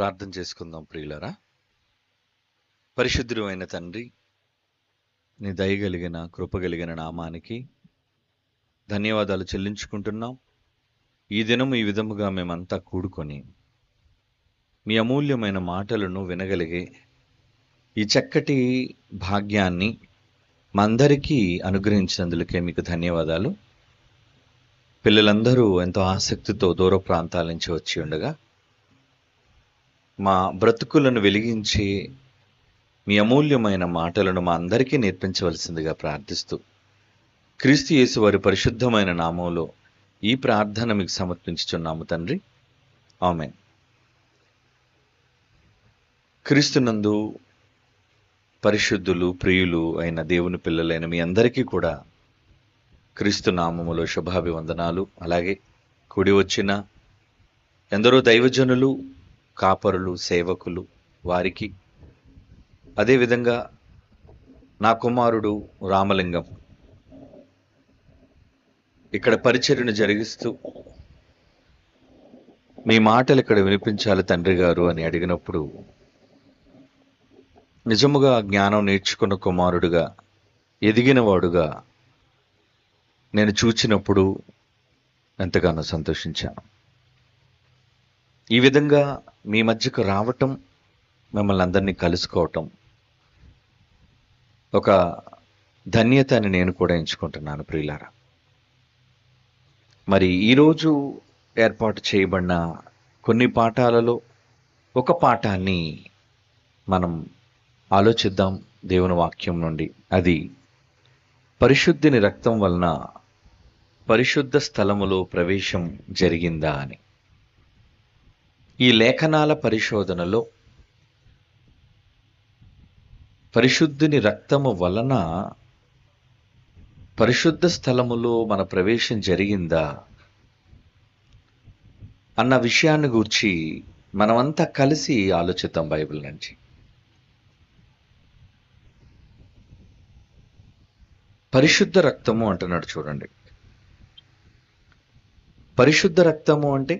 ప్రార్థన చేసుకుందాం ప్రియులారా. పరిశుద్ధుడు అయిన తండ్రి, నీ దయగలిగిన కృపగలిగిన నామానికి ధన్యవాదాలు చెల్లించుకుంటున్నాం. ఈ దినం ఈ విధముగా మేమంతా కూడుకొని మీ అమూల్యమైన మాటలను వినగలిగే ఈ చక్కటి భాగ్యాన్ని మా అందరికీ అనుగ్రహించినందులకే మీకు ధన్యవాదాలు. పిల్లలందరూ ఎంతో ఆసక్తితో దూర ప్రాంతాల నుంచి వచ్చి ఉండగా మా బ్రతుకులను వెలిగించి మీ అమూల్యమైన మాటలను మా అందరికీ నేర్పించవలసిందిగా ప్రార్థిస్తూ క్రీస్తు యేసు వారి పరిశుద్ధమైన నామంలో ఈ ప్రార్థన మీకు సమర్పించుచున్నాము తండ్రి, ఆమేన్. క్రీస్తునందు పరిశుద్ధులు ప్రియులు అయిన దేవుని పిల్లలైన మీ అందరికీ కూడా క్రీస్తు నామములో శుభాభివందనాలు. అలాగే కూడి వచ్చిన ఎందరో దైవజనులు, కాపరులు, సేవకులు వారికి, అదేవిధంగా నా కుమారుడు రామలింగం ఇక్కడ పరిచర్యను జరిగిస్తూ మీ మాటలు ఇక్కడ వినిపించాలి తండ్రి గారు అని అడిగినప్పుడు నిజముగా జ్ఞానం నేర్చుకున్న కుమారుడుగా, ఎదిగిన వాడుగా నేను చూచినప్పుడు ఎంతగానో సంతోషించాను. ఈ విధంగా మీ మధ్యకు రావటం, మిమ్మల్ని అందరినీ కలుసుకోవటం ఒక ధన్యత అని నేను కూడా ఎంచుకుంటున్నాను ప్రియులారా. మరి ఈరోజు ఏర్పాటు చేయబడిన కొన్ని పాఠాలలో ఒక పాఠాన్ని మనం ఆలోచిద్దాం దేవుని వాక్యం నుండి. అది పరిశుద్ధిని రక్తం వలన పరిశుద్ధ స్థలములో ప్రవేశం జరిగిందా అని. ఈ లేఖనాల పరిశోధనలో పరిశుద్ధిని రక్తము వలన పరిశుద్ధ స్థలములో మన ప్రవేశం జరిగిందా అన్న విషయాన్ని గూర్చి మనమంతా కలిసి ఆలోచిద్దాం బైబిల్ నుంచి. పరిశుద్ధ రక్తము అంటున్నాడు చూడండి. పరిశుద్ధ రక్తము అంటే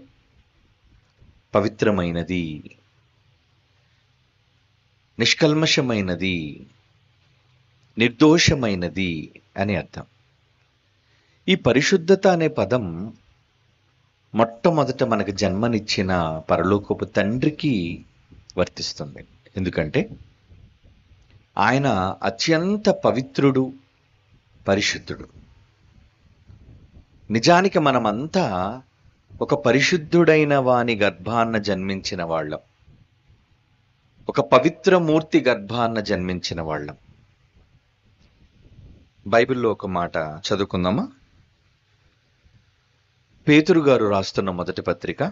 పవిత్రమైనది, నిష్కల్మషమైనది, నిర్దోషమైనది అని అర్థం. ఈ పరిశుద్ధత అనే పదం మొట్టమొదట మనకు జన్మనిచ్చిన పరలోకపు తండ్రికి వర్తిస్తుంది. ఎందుకంటే ఆయన అత్యంత పవిత్రుడు, పరిశుద్ధుడు. నిజానికి మనమంతా ఒక పరిశుద్ధుడైన వాని గర్భాన్న జన్మించిన వాళ్ళం, ఒక పవిత్ర మూర్తి గర్భాన్న జన్మించిన వాళ్ళం. బైబిల్లో ఒక మాట చదువుకుందామా? పేతురు గారు రాస్తున్న మొదటి పత్రిక,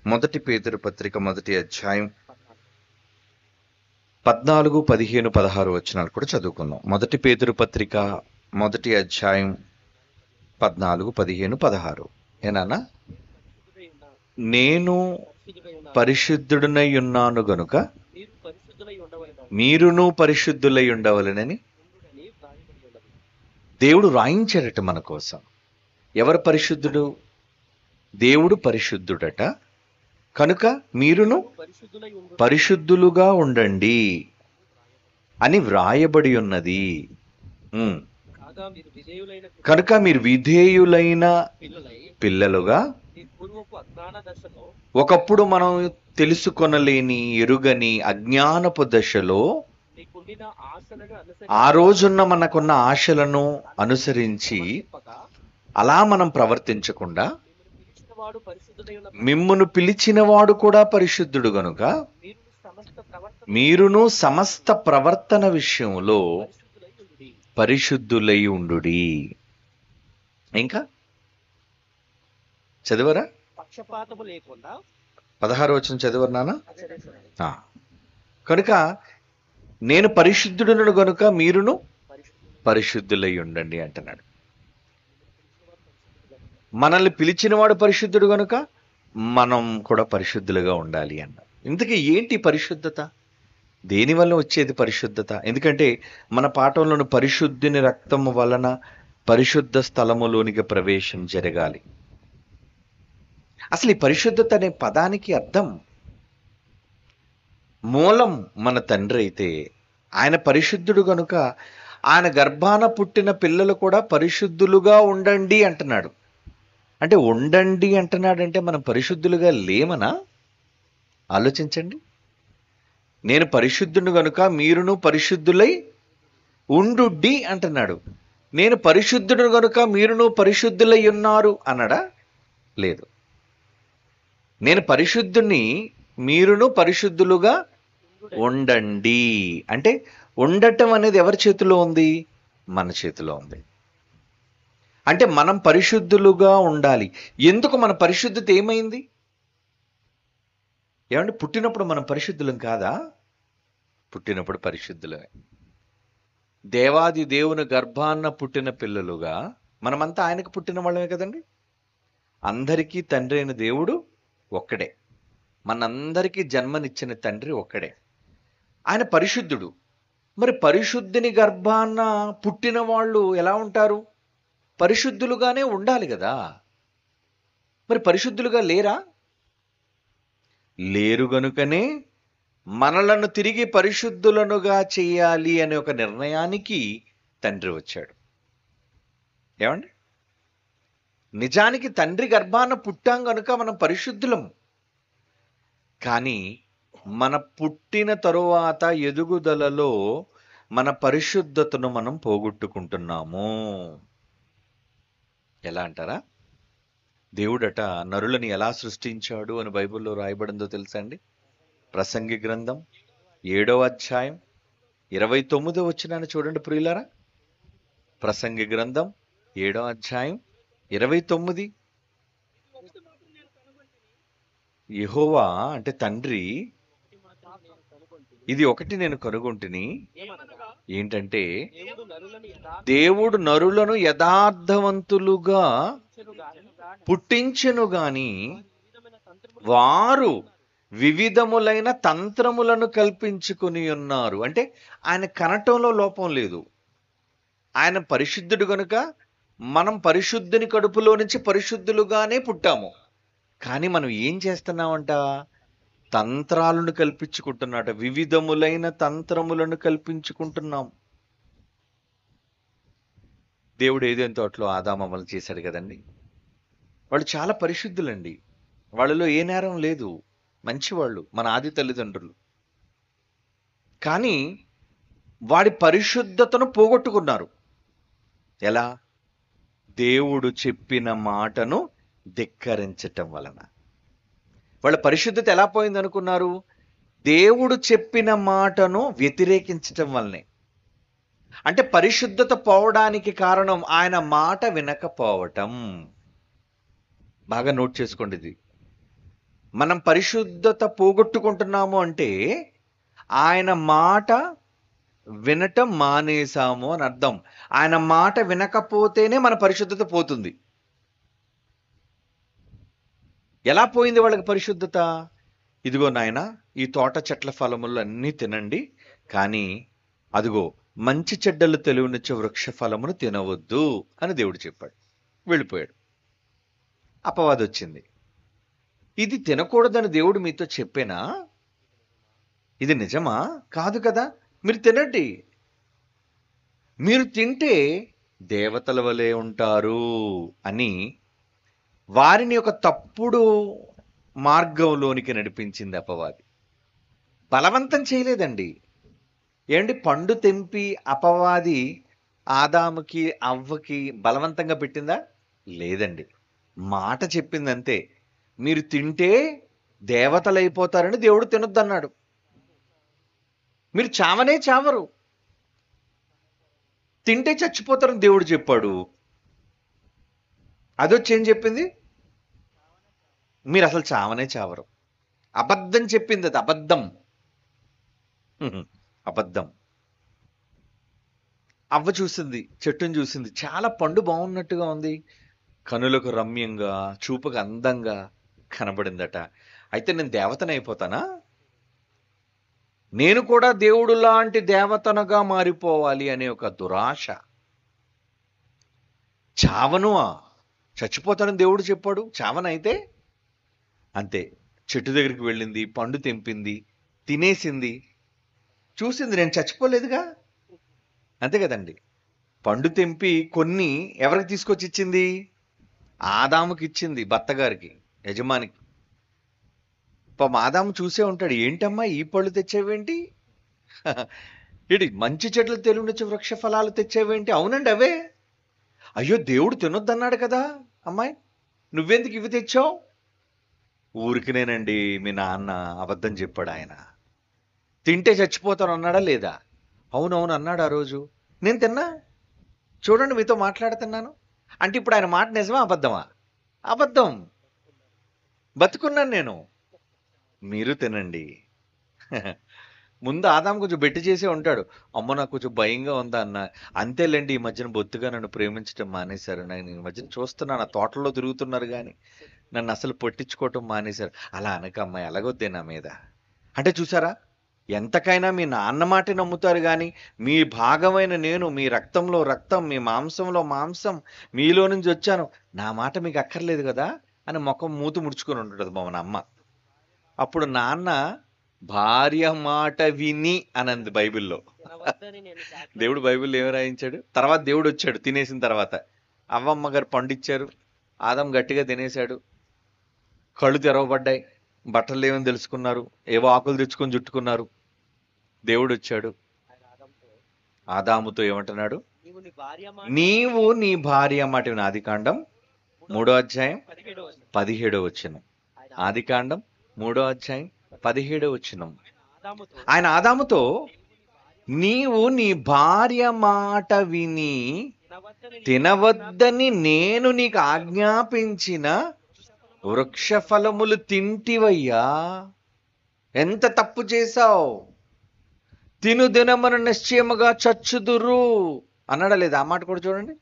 మొదటి పేతురు పత్రిక, మొదటి అధ్యాయం 14, 15, 16 వచనాలు కూడా చదువుకుందాం. మొదటి పేతురు పత్రిక మొదటి అధ్యాయం 14, 15, 16. ఏనానా? నేను పరిశుద్ధుడనై ఉన్నాను గనుక మీరును పరిశుద్ధులై ఉండవలెనని దేవుడు రాయించాడట మన కోసం. ఎవరు పరిశుద్ధుడు? దేవుడు పరిశుద్ధుడట, కనుక మీరును పరిశుద్ధులుగా ఉండండి అని వ్రాయబడి ఉన్నది. కనుక మీరు విధేయులైన పిల్లలుగా, ఒకప్పుడు మనం తెలుసుకొనలేని, ఎరుగని అజ్ఞానపు దశలో ఆ రోజున్న మనకున్న ఆశలను అనుసరించి అలా మనం ప్రవర్తించకుండా, మిమ్మును పిలిచిన వాడు కూడా పరిశుద్ధుడు గనుక మీరును సమస్త ప్రవర్తన విషయంలో పరిశుద్ధులై ఉండుడి. ఇంకా చదివరా? 16 వచనం చదివరు నాన్న? కనుక నేను పరిశుద్ధుడును గనుక మీరును పరిశుద్ధులై ఉండండి అంటున్నాడు. మనల్ని పిలిచినవాడు పరిశుద్ధుడు గనుక మనం కూడా పరిశుద్ధులుగా ఉండాలి అన్న. ఇంతకీ ఏంటి పరిశుద్ధత? దేనివల్ల వచ్చేది పరిశుద్ధత? ఎందుకంటే మన పాఠంలోని పరిశుద్ధిని రక్తము వలన పరిశుద్ధ స్థలములోనికి ప్రవేశం జరగాలి. అసలు ఈ పరిశుద్ధత అనే పదానికి అర్థం మూలం మన తండ్రి అయితే ఆయన పరిశుద్ధుడు గనుక ఆయన గర్భాన పుట్టిన పిల్లలు కూడా పరిశుద్ధులుగా ఉండండి అంటున్నాడు. అంటే ఉండండి అంటున్నాడంటే మనం పరిశుద్ధులుగా లేమనా? ఆలోచించండి. నేను పరిశుద్ధుడు గనుక మీరును పరిశుద్ధులై ఉండుడ్డి అంటున్నాడు. నేను పరిశుద్ధుడు గనుక మీరును పరిశుద్ధులై ఉన్నారు అన్నాడా? లేదు. నేను పరిశుద్ధుని, మీరును పరిశుద్ధులుగా ఉండండి అంటే ఉండటం అనేది ఎవరి చేతిలో ఉంది? మన చేతిలో ఉంది. అంటే మనం పరిశుద్ధులుగా ఉండాలి. ఎందుకు మన పరిశుద్ధత ఏమైంది? ఏమంటే పుట్టినప్పుడు మనం పరిశుద్ధులం కాదా? పుట్టినప్పుడు పరిశుద్ధులమే. దేవాది దేవుని గర్భాన్న పుట్టిన పిల్లలుగా మనమంతా ఆయనకు పుట్టిన వాళ్ళమే కదండి. అందరికీ తండ్రి అయిన దేవుడు ఒక్కడే. మనందరికీ జన్మనిచ్చిన తండ్రి ఒక్కడే. ఆయన పరిశుద్ధుడు. మరి పరిశుద్ధిని గర్భాన్న పుట్టిన వాళ్ళు ఎలా ఉంటారు? పరిశుద్ధులుగానే ఉండాలి కదా. మరి పరిశుద్ధులుగా లేరా? లేరు గనుకనే మనలను తిరిగి పరిశుద్ధులనుగా చేయాలి అనే ఒక నిర్ణయానికి తండ్రి వచ్చాడు. ఏమండి? నిజానికి తండ్రి గర్భాన పుట్టాం గనుక మనం పరిశుద్ధులం. కానీ మన పుట్టిన తరువాత ఎదుగుదలలో మన పరిశుద్ధతను మనం పోగొట్టుకుంటున్నాము. ఎలా అంటారా? దేవుడట నరులని ఎలా సృష్టించాడు అని బైబిల్లో రాయబడిందో తెలుసా అండి? ప్రసంగి గ్రంథం 7వ అధ్యాయం 29వ వచనాన్ని చూడండి ప్రియులారా. ప్రసంగి గ్రంథం 7వ అధ్యాయం 29. యెహోవా అంటే తండ్రి, ఇది ఒకటి నేను కనుగొంటిని, ఏంటంటే దేవుడు నరులను యథార్థవంతులుగా పుట్టించెను గాని వారు వివిధములైన తంత్రములను కల్పించుకుని ఉన్నారు. అంటే ఆయన కనటంలో లోపం లేదు. ఆయన పరిశుద్ధుడు గనుక మనం పరిశుద్ధుని కడుపులో నుంచి పరిశుద్ధులుగానే పుట్టాము. కానీ మనం ఏం చేస్తున్నామంట? తంత్రాలను కల్పించుకుంటున్నట. వివిధములైన తంత్రములను కల్పించుకుంటున్నాం. దేవుడు ఏదైనా తోటలో ఆదామమ్మలు చేశాడు కదండి. వాళ్ళు చాలా పరిశుద్ధులండి. వాళ్ళలో ఏ నేరం లేదు. మంచివాళ్ళు, మన ఆది తల్లిదండ్రులు. కానీ వాడి పరిశుద్ధతను పోగొట్టుకున్నారు. ఎలా? దేవుడు చెప్పిన మాటను ధిక్కరించటం వలన. వాళ్ళ పరిశుద్ధత ఎలా పోయింది అనుకున్నారు? దేవుడు చెప్పిన మాటను వ్యతిరేకించటం వల్లనే. అంటే పరిశుద్ధత పోవడానికి కారణం ఆయన మాట వినకపోవటం. బాగా నోట్ చేసుకోండి ఇది. మనం పరిశుద్ధత పోగొట్టుకుంటున్నాము అంటే ఆయన మాట వినటం మానేసాము అని అర్థం. ఆయన మాట వినకపోతేనే మన పరిశుద్ధత పోతుంది. ఎలా పోయింది వాళ్ళకి పరిశుద్ధత? ఇదిగో నాయన, ఈ తోట చెట్ల ఫలములు అన్నీ తినండి, కానీ అదిగో మంచి చెడ్డలు తెలివినిచ్చే వృక్ష ఫలమును తినవద్దు అని దేవుడు చెప్పాడు. వెళ్ళిపోయాడు. అపవాది వచ్చింది. ఇది తినకూడదని దేవుడు మీతో చెప్పేనా? ఇది నిజమా? కాదు కదా. మీరు తినండి. మీరు తింటే దేవతల వలె ఉంటారు అని వారిని ఒక తప్పుడు మార్గంలోనికి నడిపించింది అపవాది. బలవంతం చేయలేదండి. ఏంటి? పండు తెంపి అపవాది ఆదాముకి అవ్వకి బలవంతంగా పెట్టిందా? లేదండి. మాట చెప్పిందంతే. మీరు తింటే దేవతలైపోతారని దేవుడు తినొద్దన్నాడు. మీరు చావనే చావరు, తింటే చచ్చిపోతారని దేవుడు చెప్పాడు. అదొచ్చి ఏం చెప్పింది? మీరు అసలు చావనే చావరు. అబద్ధం చెప్పింది. అది అబద్ధం. అబద్ధం. అవ్వ చూసింది, చెట్టును చూసింది, చాలా పండు బాగున్నట్టుగా ఉంది, కనులకు రమ్యంగా, చూపుకు అందంగా కనబడిందట. అయితే నేను దేవతనైపోతానా? నేను కూడా దేవుడు లాంటి దేవతనుగా మారిపోవాలి అనే ఒక దురాశ. చావను, చచ్చిపోతాడని దేవుడు చెప్పాడు. చావనైతే అంతే. చెట్టు దగ్గరికి వెళ్ళింది, పండు తెంపింది, తినేసింది, చూసింది, నేను చచ్చిపోలేదుగా, అంతే కదండి. పండు తెంపి కొన్ని ఎవరికి తీసుకొచ్చి ఇచ్చింది? ఆదాముకి ఇచ్చింది, భర్త గారికి, యజమానికి. పాపం ఆదాము చూసే ఉంటాడు, ఏంటమ్మా ఈ పళ్ళు తెచ్చేవేంటి, ఇటు మంచి చెట్లు తెలివినిచ్చే వృక్ష ఫలాలు తెచ్చేవేంటి? అవునండి అవే. అయ్యో దేవుడు తినొద్దన్నాడు కదా అమ్మాయి, నువ్వెందుకు ఇవి తెచ్చావు? ఊరికినేనండి, మీ నాన్న అబద్ధం చెప్పాడు, ఆయన తింటే చచ్చిపోతాను అన్నాడా లేదా? అవునవును అన్నాడు ఆ రోజు. నేను తిన్నా, చూడండి మీతో మాట్లాడుతున్నాను. అంటే ఇప్పుడు ఆయన మాట నిజమా అబద్ధమా? అబద్ధం. బతుకున్నాను నేను. మీరు తినండి. ముందు ఆదాం కొంచెం బెట్టి చేసే ఉంటాడు. అమ్మో నాకు కొంచెం భయంగా ఉందా అన్న. అంతేలేండి, ఈ మధ్యన బొత్తుగా నన్ను ప్రేమించడం మానేశారు. నేను ఈ మధ్యన చూస్తున్నాను, ఆ తోటల్లో తిరుగుతున్నారు కానీ నన్ను అసలు పట్టించుకోవటం మానేశారు. అలా అనక అమ్మాయి, ఎలాగొద్దే నా మీద. అంటే చూసారా, ఎంతకైనా మీ నాన్న మాట నమ్ముతారు కానీ మీ భాగమైన నేను, మీ రక్తంలో రక్తం, మీ మాంసంలో మాంసం, మీలో నుంచి వచ్చాను, నా మాట మీకు అక్కర్లేదు కదా అని ముఖం మూతి ముడుచుకొని ఉంటుంది మా అమ్మ. అప్పుడు నాన్న భార్య మాట విని అనంది బైబిల్లో. దేవుడు బైబిల్లో ఏమి రాయించాడు? తర్వాత దేవుడు వచ్చాడు తినేసిన తర్వాత. అవ్వమ్మ గారు పండిచ్చారు, ఆదం గట్టిగా తినేశాడు, కళ్ళు తెరవబడ్డాయి, బట్టలు ఏమని తెలుసుకున్నారు, ఏవో ఆకులు తెచ్చుకొని చుట్టుకున్నారు. దేవుడు వచ్చాడు ఆదాముతో ఏమంటున్నాడు? నీవు నీ భార్య మాట విను. ఆదికాండం 3వ అధ్యాయం 17వ వచనం. ఆదికాండం 3వ అధ్యాయం 17వ వచనం. ఆయన ఆదాముతో నీవు నీ భార్య మాట విని తినవద్దని నేను నీకు ఆజ్ఞాపించిన వృక్ష ఫలములు తింటివయ్యా, ఎంత తప్పు చేశావు, తిను దినమున నిశ్చయముగా చచ్చుదురు అన్నాడా లేదా? ఆ మాట కూడా చూడండి.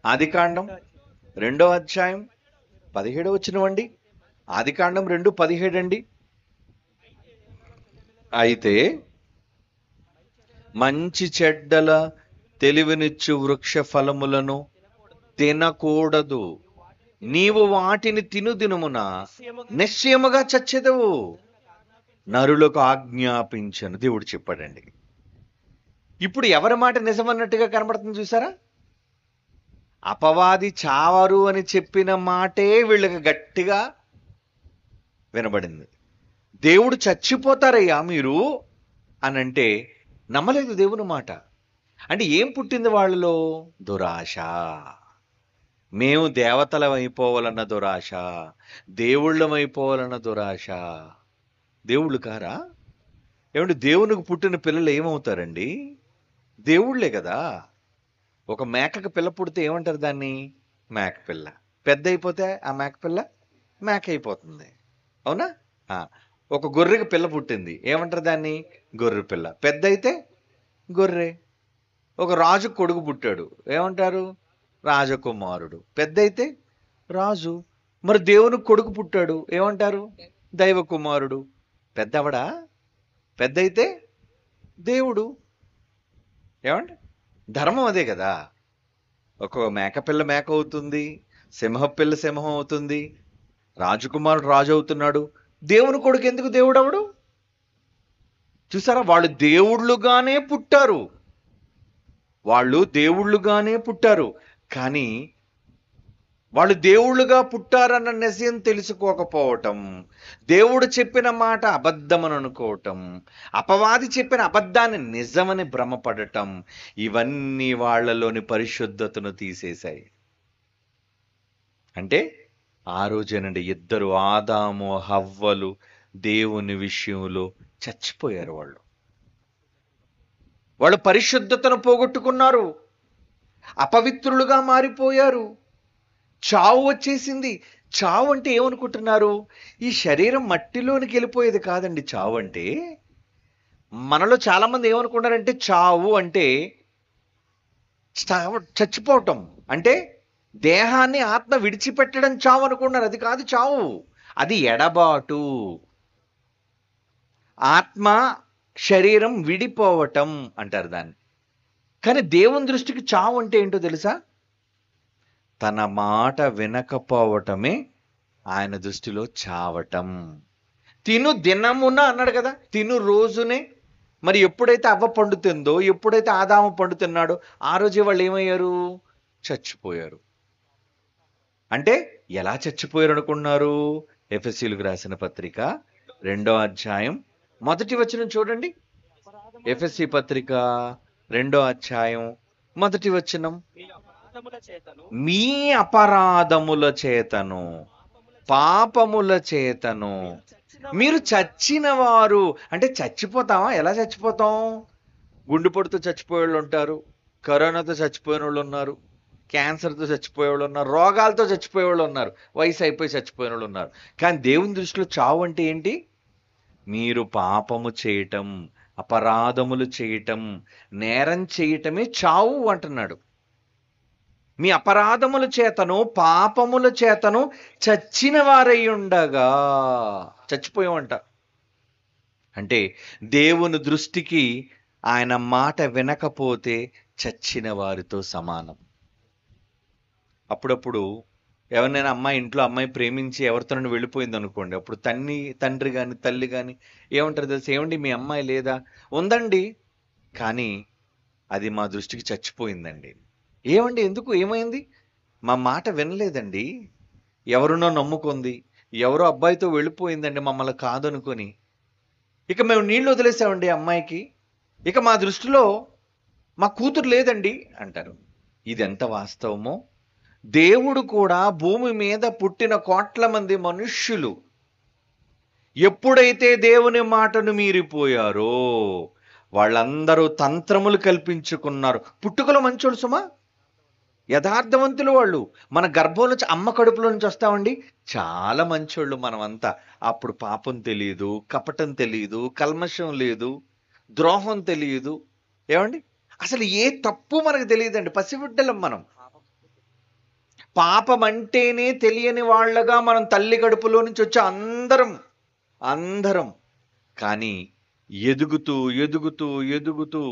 ఆదికాండం 2వ అధ్యాయం 17వ వచనం అండి. ఆదికాండం 2:17 అండి. అయితే మంచి చెడ్డల తెలివినిచ్చు వృక్ష ఫలములను తినకూడదు, నీవు వాటిని తిను దినమున నిశ్చయముగా చచ్చెదవు, నరులకు ఆజ్ఞాపించను దేవుడు చెప్పాడండి. ఇప్పుడు ఎవరి మాట నిజమన్నట్టుగా కనబడుతుంది చూసారా? అపవాది చావరు అని చెప్పిన మాటే వీళ్ళకి గట్టిగా వినబడింది. దేవుడు చచ్చిపోతారయ్యా మీరు అని అంటే నమ్మలేదు దేవుని మాట. అంటే ఏం పుట్టింది వాళ్ళలో? దురాశ. మేము దేవతలం అయిపోవాలన్న దురాశ, దేవుళ్ళం అయిపోవాలన్న దురాశ. దేవుళ్ళు కారా? ఏమంటే దేవునికి పుట్టిన పిల్లలు ఏమవుతారండి? దేవుళ్ళే కదా. ఒక మేకకు పిల్ల పుడితే ఏమంటారు దాన్ని? మేక పిల్ల. పెద్ద అయిపోతే ఆ మేక పిల్ల మేక అయిపోతుంది, అవునా? ఒక గొర్రెకి పిల్ల పుట్టింది, ఏమంటారు దాన్ని? గొర్రె పిల్ల. పెద్ద అయితే గొర్రె. ఒక రాజు కొడుకు పుట్టాడు, ఏమంటారు? రాజకుమారుడు. పెద్ద అయితే రాజు. మరి దేవునికి కొడుకు పుట్టాడు, ఏమంటారు? దైవ కుమారుడు. పెద్దవడా? పెద్ద అయితే దేవుడు. ఏమంటే ధర్మం అదే కదా. ఒక మేకపిల్ల మేక అవుతుంది, సింహపిల్ల సింహం అవుతుంది, రాజకుమారుడు రాజు అవుతున్నాడు. దేవుని కొడుకు ఎందుకు దేవుడు అవడు? చూసారా, వాళ్ళు దేవుళ్ళుగానే పుట్టారు, వాళ్ళు దేవుళ్ళుగానే పుట్టారు. కానీ వాళ్ళు దేవుళ్ళుగా పుట్టారన్న నిజం తెలుసుకోకపోవటం, దేవుడు చెప్పిన మాట అబద్ధమని అనుకోవటం, అపవాది చెప్పిన అబద్ధాన్ని నిజమని భ్రమపడటం, ఇవన్నీ వాళ్ళలోని పరిశుద్ధతను తీసేశాయి. అంటే ఆ రోజేనండి ఇద్దరు ఆదాము హవ్వలు దేవుని విషయంలో చచ్చిపోయారు. వాళ్ళు పరిశుద్ధతను పోగొట్టుకున్నారు, అపవిత్రులుగా మారిపోయారు. చావు వచ్చేసింది. చావు అంటే ఏమనుకుంటున్నారు? ఈ శరీరం మట్టిలోనికి వెళ్ళిపోయేది కాదండి చావు అంటే. మనలో చాలా మంది ఏమనుకున్నారంటే చావు అంటే చచ్చిపోవటం, అంటే దేహాన్ని ఆత్మ విడిచిపెట్టడం చావు అనుకున్నారు. అది కాదు చావు, అది ఎడబాటు. ఆత్మ శరీరం విడిపోవటం అంటారు దాన్ని. కానీ దేవుని దృష్టికి చావు అంటే ఏంటో తెలుసా? తన మాట వినకపోవటమే ఆయన దృష్టిలో చావటం. తిను దినమున అన్నాడు కదా, తిను రోజునే. మరి ఎప్పుడైతే అవ్వ పండుతుందో, ఎప్పుడైతే ఆదాము పండుతున్నాడో ఆ రోజే వాళ్ళు ఏమయ్యారు? చచ్చిపోయారు. అంటే ఎలా చచ్చిపోయారు అనుకున్నారు? ఎఫెసీయులకు రాసిన పత్రిక 2వ అధ్యాయం 1వ వచనం చూడండి. ఎఫెసీ పత్రిక 2వ అధ్యాయం 1వ వచనం. మీ అపరాధముల చేతను పాపముల చేతను మీరు చచ్చిన వారు. అంటే చచ్చిపోతామా? ఎలా చచ్చిపోతాం? గుండెపోటుతో చచ్చిపోయే వాళ్ళు ఉంటారు, కరోనాతో చచ్చిపోయిన వాళ్ళు ఉన్నారు, క్యాన్సర్తో చచ్చిపోయే వాళ్ళు ఉన్నారు, రోగాలతో చచ్చిపోయే వాళ్ళు ఉన్నారు, వయసు అయిపోయి చచ్చిపోయిన వాళ్ళు ఉన్నారు. కానీ దేవుని దృష్టిలో చావు అంటే ఏంటి? మీరు పాపము చేయటం, అపరాధములు చేయటం, నేరం చేయటమే చావు అంటున్నాడు. మీ అపరాధముల చేతను పాపముల చేతను చచ్చిన వారై ఉండగా. చచ్చిపోయామంట. అంటే దేవుని దృష్టికి ఆయన మాట వినకపోతే చచ్చిన వారితో సమానం. అప్పుడప్పుడు ఎవరినైనా అమ్మాయి ఇంట్లో అమ్మాయి ప్రేమించి ఎవరితో వెళ్ళిపోయింది అనుకోండి, అప్పుడు తండ్రి కానీ తల్లి కానీ ఏమంటారు తెలుసు? ఏమండి మీ అమ్మాయి లేదా? ఉందండి, కానీ అది మా దృష్టికి చచ్చిపోయిందండి. ఏమండి ఎందుకు? ఏమైంది? మా మాట వినలేదండి, ఎవరినో నమ్ముకుంది, ఎవరో అబ్బాయితో వెళ్ళిపోయిందండి మమ్మల్ని కాదనుకొని. ఇక మేము నీళ్ళు వదిలేసామండి అమ్మాయికి, ఇక మా దృష్టిలో మా కూతురు లేదండి అంటారు. ఇది ఎంత వాస్తవమో. దేవుడు కూడా భూమి మీద పుట్టిన కోట్ల మంది మనుష్యులు ఎప్పుడైతే దేవుని మాటను మీరిపోయారో వాళ్ళందరూ తంత్రములు కల్పించుకున్నారు. పుట్టుకలో మంచోళ్ళు సుమా, యథార్థవంతులు వాళ్ళు. మన గర్భం నుంచి, అమ్మ కడుపులో నుంచి వస్తామండి, చాలా మంచోళ్ళు మనమంతా. అప్పుడు పాపం తెలియదు, కపటం తెలియదు, కల్మషం లేదు, ద్రోహం తెలియదు. ఏమండి? అసలు ఏ తప్పు మనకు తెలియదండి, పసిబిడ్డలం మనం. పాపం అంటేనే తెలియని వాళ్ళగా మనం తల్లి కడుపులో నుంచి వచ్చి అందరం కానీ ఎదుగుతూ ఎదుగుతూ ఎదుగుతూ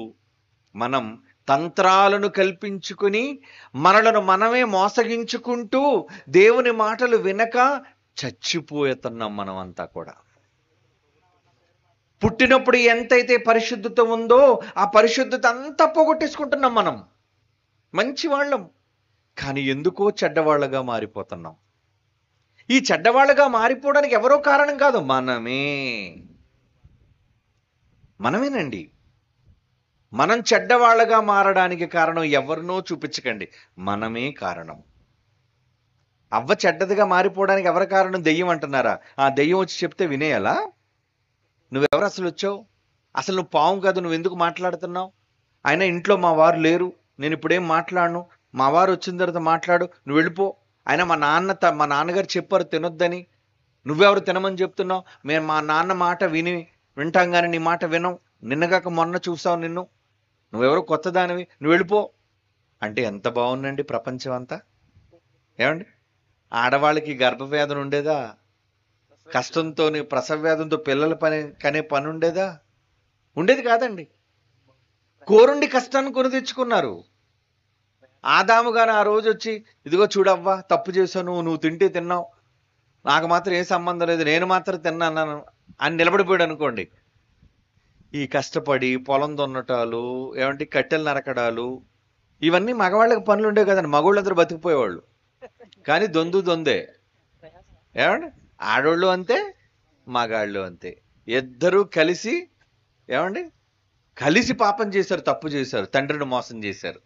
మనం తంత్రాలను కల్పించుకుని మనలను మనమే మోసగించుకుంటూ దేవుని మాటలు వినక చచ్చిపోతున్నాం మనం అంతా కూడా. పుట్టినప్పుడు ఎంతైతే పరిశుద్ధత ఉందో ఆ పరిశుద్ధత అంతా పోగొట్టేసుకుంటున్నాం మనం. మంచి వాళ్ళం, కానీ ఎందుకో చెడ్డవాళ్ళగా మారిపోతున్నాం. ఈ చెడ్డవాళ్ళగా మారిపోవడానికి ఎవరో కారణం కాదు, మనమేనండి. మనం చెడ్డవాళ్ళగా మారడానికి కారణం ఎవరినో చూపించకండి, మనమే కారణం. అవ్వ చెడ్డదిగా మారిపోవడానికి ఎవరి కారణం? దెయ్యం అంటున్నారా? ఆ దెయ్యం వచ్చి చెప్తే వినేయాలా? నువ్వెవరు అసలు వచ్చావు? అసలు నువ్వు పాము కాదు, నువ్వు ఎందుకు మాట్లాడుతున్నావు? అయినా ఇంట్లో మా వారు లేరు, నేను ఇప్పుడేం మాట్లాడను, మా వారు వచ్చిన తర్వాత మాట్లాడు, నువ్వు వెళ్ళిపో. అయినా మా నాన్నగారు చెప్పారు తినొద్దని, నువ్వెవరు తినమని చెప్తున్నావు? మేము మా నాన్న మాట వింటాం కానీ నీ మాట వినం, నిన్నగాక మొన్న చూసావు నిన్ను, నువ్వెవరు కొత్త దానివి, నువ్వు వెళ్ళిపో అంటే ఎంత బాగుందండి ప్రపంచం అంతా. ఏమండి? ఆడవాళ్ళకి గర్భవేదన ఉండేదా? కష్టంతో ప్రసవ వేదంతో పిల్లల కనే పని ఉండేదా? ఉండేది కాదండి. కోరుండి కష్టాన్ని కొని తెచ్చుకున్నారు. ఆదాము గాని ఆ రోజు వచ్చి, ఇదిగో చూడవ్వా తప్పు చేశాను, నువ్వు తింటే తిన్నావు, నాకు మాత్రం ఏ సంబంధం లేదు, నేను మాత్రం తిన్నాను అని నిలబడిపోయాడు అనుకోండి. ఈ కష్టపడి పొలం దున్నటాలు, ఏమంటే కట్టెలు నరకడాలు, ఇవన్నీ మగవాళ్ళకి పనులు ఉండేవి కదండి. మగవాళ్ళందరూ బతికిపోయేవాళ్ళు, కానీ దొందే. ఏమండి? ఆడోళ్ళు అంతే, మగాళ్ళు అంతే, ఇద్దరూ కలిసి ఏమండి కలిసి పాపం చేశారు, తప్పు చేశారు, తండ్రిని మోసం చేశారు.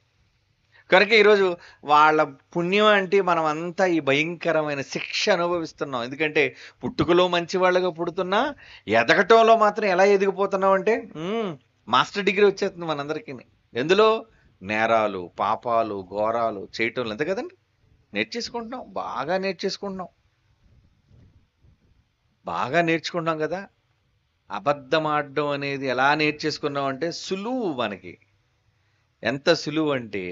కనుక ఈరోజు వాళ్ళ పుణ్యం అంటే మనం అంతా ఈ భయంకరమైన శిక్ష అనుభవిస్తున్నాం. ఎందుకంటే పుట్టుకలో మంచి వాళ్ళగా పుడుతున్నా ఎదగటంలో మాత్రం ఎలా ఎదిగిపోతున్నాం అంటే మాస్టర్ డిగ్రీ వచ్చేస్తుంది మనందరికీ. ఎందులో? నేరాలు, పాపాలు, ఘోరాలు చేయటం లేదు కదండి. నేర్చేసుకుంటున్నాం, బాగా నేర్చుకుంటున్నాం కదా. అబద్ధం ఆడడం అనేది ఎలా నేర్చేసుకున్నాం అంటే సులువు. మనకి ఎంత సులువు అంటే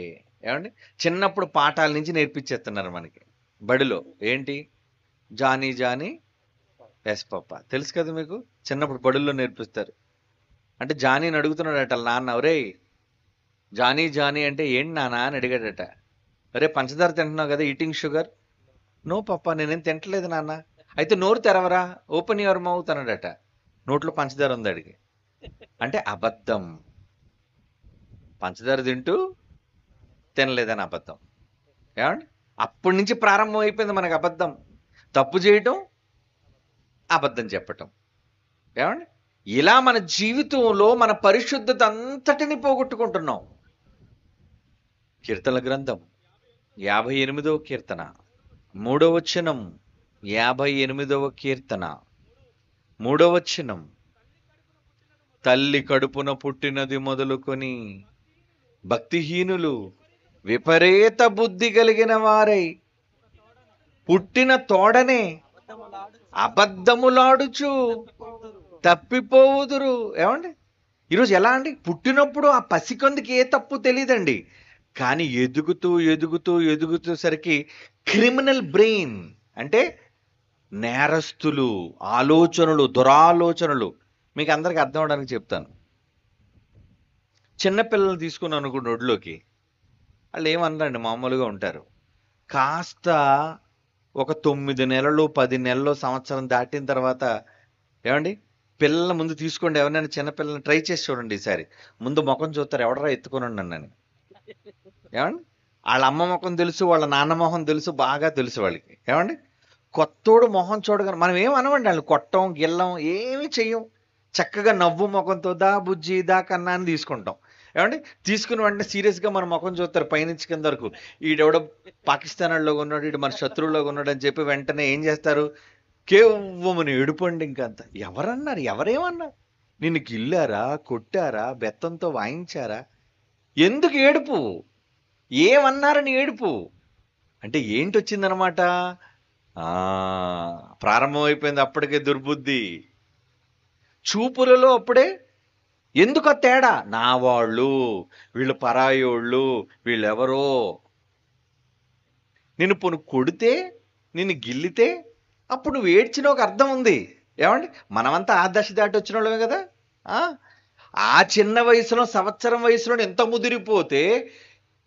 ఏమండి, చిన్నప్పుడు పాఠాల నుంచి నేర్పించేస్తున్నారు మనకి బడిలో. ఏంటి? జానీ జానీ ఎస్ పప్ప తెలుసు కదా మీకు, చిన్నప్పుడు బడుల్లో నేర్పిస్తారు. అంటే జానీని అడుగుతున్నాడట నాన్న, ఒరే జానీ జానీ అంటే ఏంటి నాన్న అని అడిగాడట. అరే పంచదార తింటున్నావు కదా, ఈటింగ్ షుగర్? నో పప్ప నేనేం తింటలేదు నాన్న. అయితే నోరు తెరవరా, ఓపెన్ యువర్ మౌత్ అన్నాడట. నోట్లో పంచదార ఉంది అడిగి. అంటే అబద్ధం. పంచదార తింటూ తినలేదని అబద్ధం. ఏమండి? అప్పటి నుంచి ప్రారంభం అయిపోయింది మనకు అబద్ధం. తప్పు చేయటం, అబద్ధం చెప్పటం. ఏమండి? ఇలా మన జీవితంలో మన పరిశుద్ధత అంతటిని పోగొట్టుకుంటున్నాం. కీర్తనల గ్రంథం 58వ కీర్తన 3వ వచనం. 58వ కీర్తన 3వ వచనం. తల్లి కడుపున పుట్టినది మొదలుకొని భక్తిహీనులు విపరీత బుద్ధి కలిగిన వారై పుట్టిన తోడనే అబద్ధములాడుచు తప్పిపోవుదురు. ఏమండి? ఈరోజు ఎలా అండి? పుట్టినప్పుడు ఆ పసికందుకి ఏ తప్పు తెలియదండి, కానీ ఎదుగుతూ ఎదుగుతూ ఎదుగుతూసరికి క్రిమినల్ బ్రెయిన్ అంటే నేరస్తులు ఆలోచనలు, దురాలోచనలు. మీకు అందరికి అర్థం అవడానికి చెప్తాను. చిన్నపిల్లలు తీసుకుని అనుకోండి ఒడిలోకి, వాళ్ళు ఏమనరండి, మామూలుగా ఉంటారు. కాస్త ఒక 9 నెలలు 10 నెలలు సంవత్సరం దాటిన తర్వాత ఏమండి, పిల్లల ముందు తీసుకోండి, ఎవరైనా చిన్నపిల్లల్ని ట్రై చేసి చూడండి. ఈసారి ముందు ముఖం చూస్తారు, ఎవడరా ఎత్తుకొని నన్ను. ఏమండి? వాళ్ళ అమ్మ ముఖం తెలుసు, వాళ్ళ నాన్న మొహం తెలుసు, బాగా తెలుసు వాళ్ళకి. ఏమండి? కొత్తోడు మొహం చూడగానే మనం ఏమనమండి, వాళ్ళు కొట్టం గిల్లం ఏమీ చెయ్యం. చక్కగా నవ్వు ముఖంతో దా బుజ్జి దా కన్నా అని తీసుకుంటాం. ఏమండి? తీసుకుని వెంటనే సీరియస్గా మన ముఖం చూస్తారు పైనుంచి కింద వరకు. ఈడెవడో పాకిస్తాన్ వాళ్ళలో ఉన్నాడు, ఈడు మన శత్రువులోకి ఉన్నాడు అని చెప్పి వెంటనే ఏం చేస్తారు, కేవ్వమని ఏడుపండి. ఇంకంత ఎవరన్నారు, ఎవరేమన్నారు? నిన్ను గిల్లారా, కొట్టారా, బెత్తంతో వాయించారా? ఎందుకు ఏడుపు? ఏమన్నారని ఏడుపు? అంటే ఏంటి వచ్చిందనమాట? ప్రారంభమైపోయింది అప్పటికే దుర్బుద్ధి. చూపులలో అప్పుడే ఎందుకు తేడా? నా వాళ్ళు, వీళ్ళు పరాయోళ్ళు, వీళ్ళెవరో. నిన్ను పొను కొడితే, నిన్ను గిల్లితే అప్పుడు నువ్వు ఏడ్చిన ఒక అర్థం ఉంది. ఏమండి? మనమంతా ఆ దశ దాటి వచ్చిన వాళ్ళమే కదా. ఆ చిన్న వయసులో, సంవత్సరం వయసులో ఎంత ముదిరిపోతే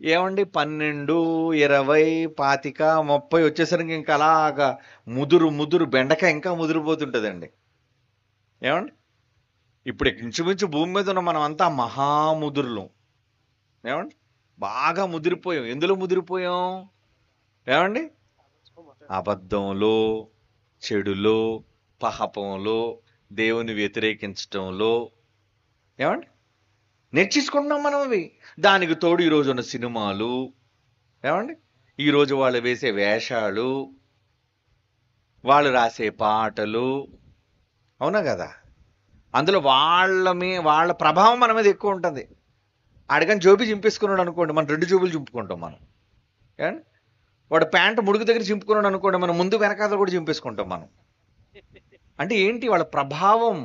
ఏమండి, 12, 20, 25, 30 వచ్చేసరికి ఇంకా అలాగా ముదురు బెండకాయ ఇంకా ముదిరిపోతుంటుందండి. ఏమండి? ఇప్పుడు ఇంచుమించు భూమి మీద ఉన్న మనం అంతా మహాముదురులు. ఏమండి? బాగా ముదిరిపోయాం. ఎందులో ముదిరిపోయాం? ఏమండి? అబద్ధంలో, చెడులో, పాపంలో, దేవుని వ్యతిరేకించటంలో. ఏమండి? నేర్చేసుకుంటున్నాం మనం అవి. దానికి తోడు ఈరోజు ఉన్న సినిమాలు. ఏమండి? ఈరోజు వాళ్ళు వేసే వేషాలు, వాళ్ళు రాసే పాటలు. అవునా కదా? అందులో వాళ్ళ ప్రభావం మన మీద ఎక్కువ ఉంటుంది. ఆడికని జోబి చింపేసుకున్నాడు అనుకోండి, మనం 2 జోబులు చింపుకుంటాం మనం. ఏమండి? వాడు ప్యాంటు ముడుగు దగ్గర చింపుకున్నాడు అనుకోండి, మనం ముందు వెనకాల కూడా చింపేసుకుంటాం మనం. అంటే ఏంటి? వాళ్ళ ప్రభావం.